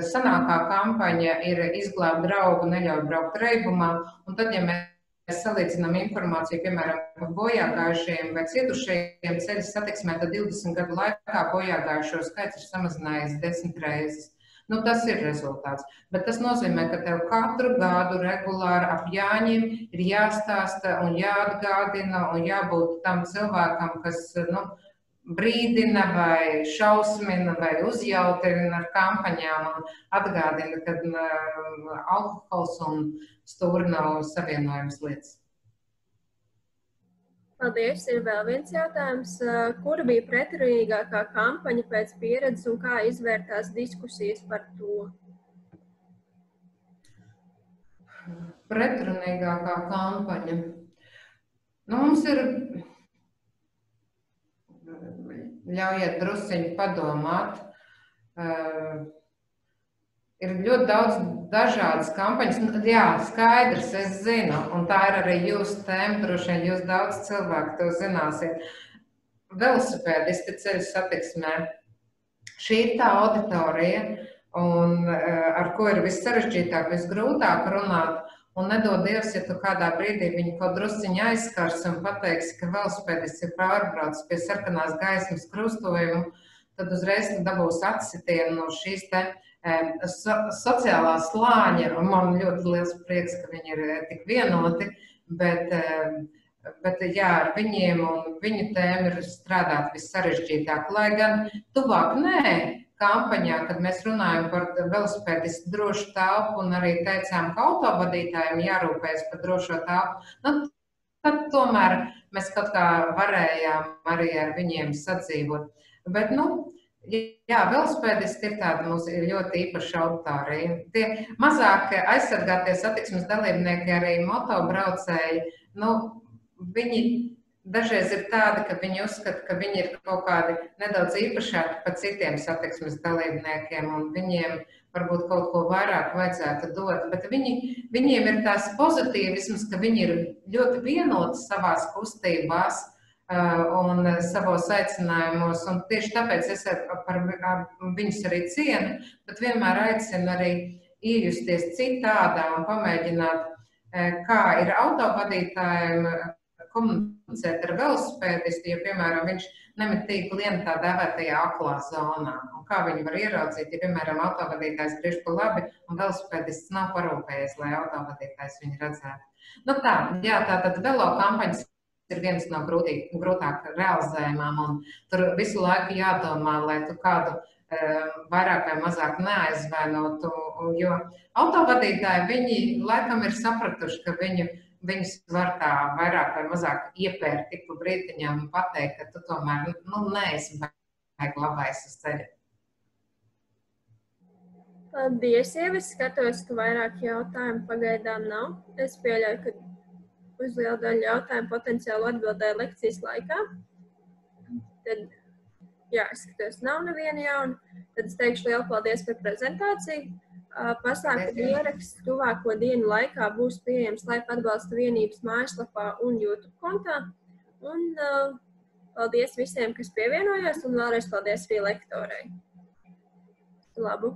sanākā kampaņa ir izglābt draugu, neļauj braukt reibumā, un tad, ja mēs salīdzinām informāciju, piemēram, par bojāgājušajiem vai cietušajiem ceļu satiksmē, tad 20 gadu laikā bojāgājušo skaits ir samazinājies 10 reizes. Tas ir rezultāts, bet tas nozīmē, ka tev katru gadu regulāri ap Jāņiem ir jāstāsta un jāatgādina un jābūt tam cilvēkam, kas brīdina vai šausmina vai uzjautrina ar kampaņām un atgādina, ka alkohols un stūri nav savienojams lietas. Paldies. Ir vēl viens jautājums. Kura bija pretrunīgākā kampaņa pēc pieredzes un kā izvērtās diskusijas par to? Pretrunīgākā kampaņa. Mums ir, ļaujiet drusciņi padomāt, ir ļoti daudz dažādas kampaņas. Jā, skaidrs, es zinu, un tā ir arī jūsu tēma, droši vien jūs daudz cilvēku to zināsiet. Velosipēdisti ceļu satiksmē. Šī ir tā auditorija, un ar ko ir vissarežģītāk, visgrūtāk runāt, un nedod Dievs, ja tu kādā brīdī viņu kaut drusciņi aizskars un pateiksi, ka velosipēdists ir pārbraucis pie sarkanās gaismas krustojuma, tad uzreiz dabūs atsitienu no šīs te sociālā slāņa, un man ļoti liels prieks, ka viņi ir tik vienoti, bet jā, ar viņiem un viņu tēmu ir strādāt vissarežģītāk, lai gan tuvāk kampaņā, kad mēs runājam par velosipēdistu drošu telpu un arī teicām, ka autovadītājiem jārūpējas par drošo telpu, tad tomēr mēs kaut kā varējām arī ar viņiem sadzīvot. Bet, jā, velosipēdisti ir tāda, mums ir ļoti īpaša auditorija. Tie mazāk aizsargātie satiksmes dalībnieki, arī motobraucēji, viņi dažreiz ir tādi, ka viņi uzskata, ka viņi ir kaut kādi nedaudz īpašāki par citiem satiksmes dalībniekiem, un viņiem varbūt kaut ko vairāk vajadzētu dot, bet viņiem ir tās pozitīvisms, ka viņi ir ļoti vienoti savās kustībās, un savos aicinājumos, un tieši tāpēc es par viņus arī cienu, bet vienmēr aicinu arī iejusties citādā un pamēģināt, kā ir autovadītājiem komunicēt ar velosipēdistu, ja, piemēram, viņš nemitīgi lien tā dēvētajā aklā zonā. Un kā viņi var ieraudzīt, ja, piemēram, autovadītājs griež pa labi un velosipēdists nav parūpējies, lai autovadītājs viņu redzētu. Nu tā, jā, tātad velo kampaņas ir viens no grūtāk realizējumām, un tur visu laiku jādomā, lai tu kādu vairāk vai mazāk neaizvainotu, jo autovadītāji, viņi laikam ir sapratuši, ka viņus var tā vairāk vai mazāk iepērt tik pa brītiņām un pateikt, ka tu tomēr neesi baigi labais uz ceļa. Paldies, Ieva. Es skatos, ka vairāk jautājumu pagaidām nav. Es pieļauju, ka uz lielu daļu jautājumu potenciāli atbildēju lekcijas laikā. Tad, jā, es skatos, nav neviena jauna. Tad es teikšu lielu paldies par prezentāciju. Pasākumu ieraksts tuvāko dienu laikā būs pieejams Laipa atbalsta vienības mājaslapā un YouTube kontā. Un paldies visiem, kas pievienojās, un vēlreiz paldies arī lektorai. Labu!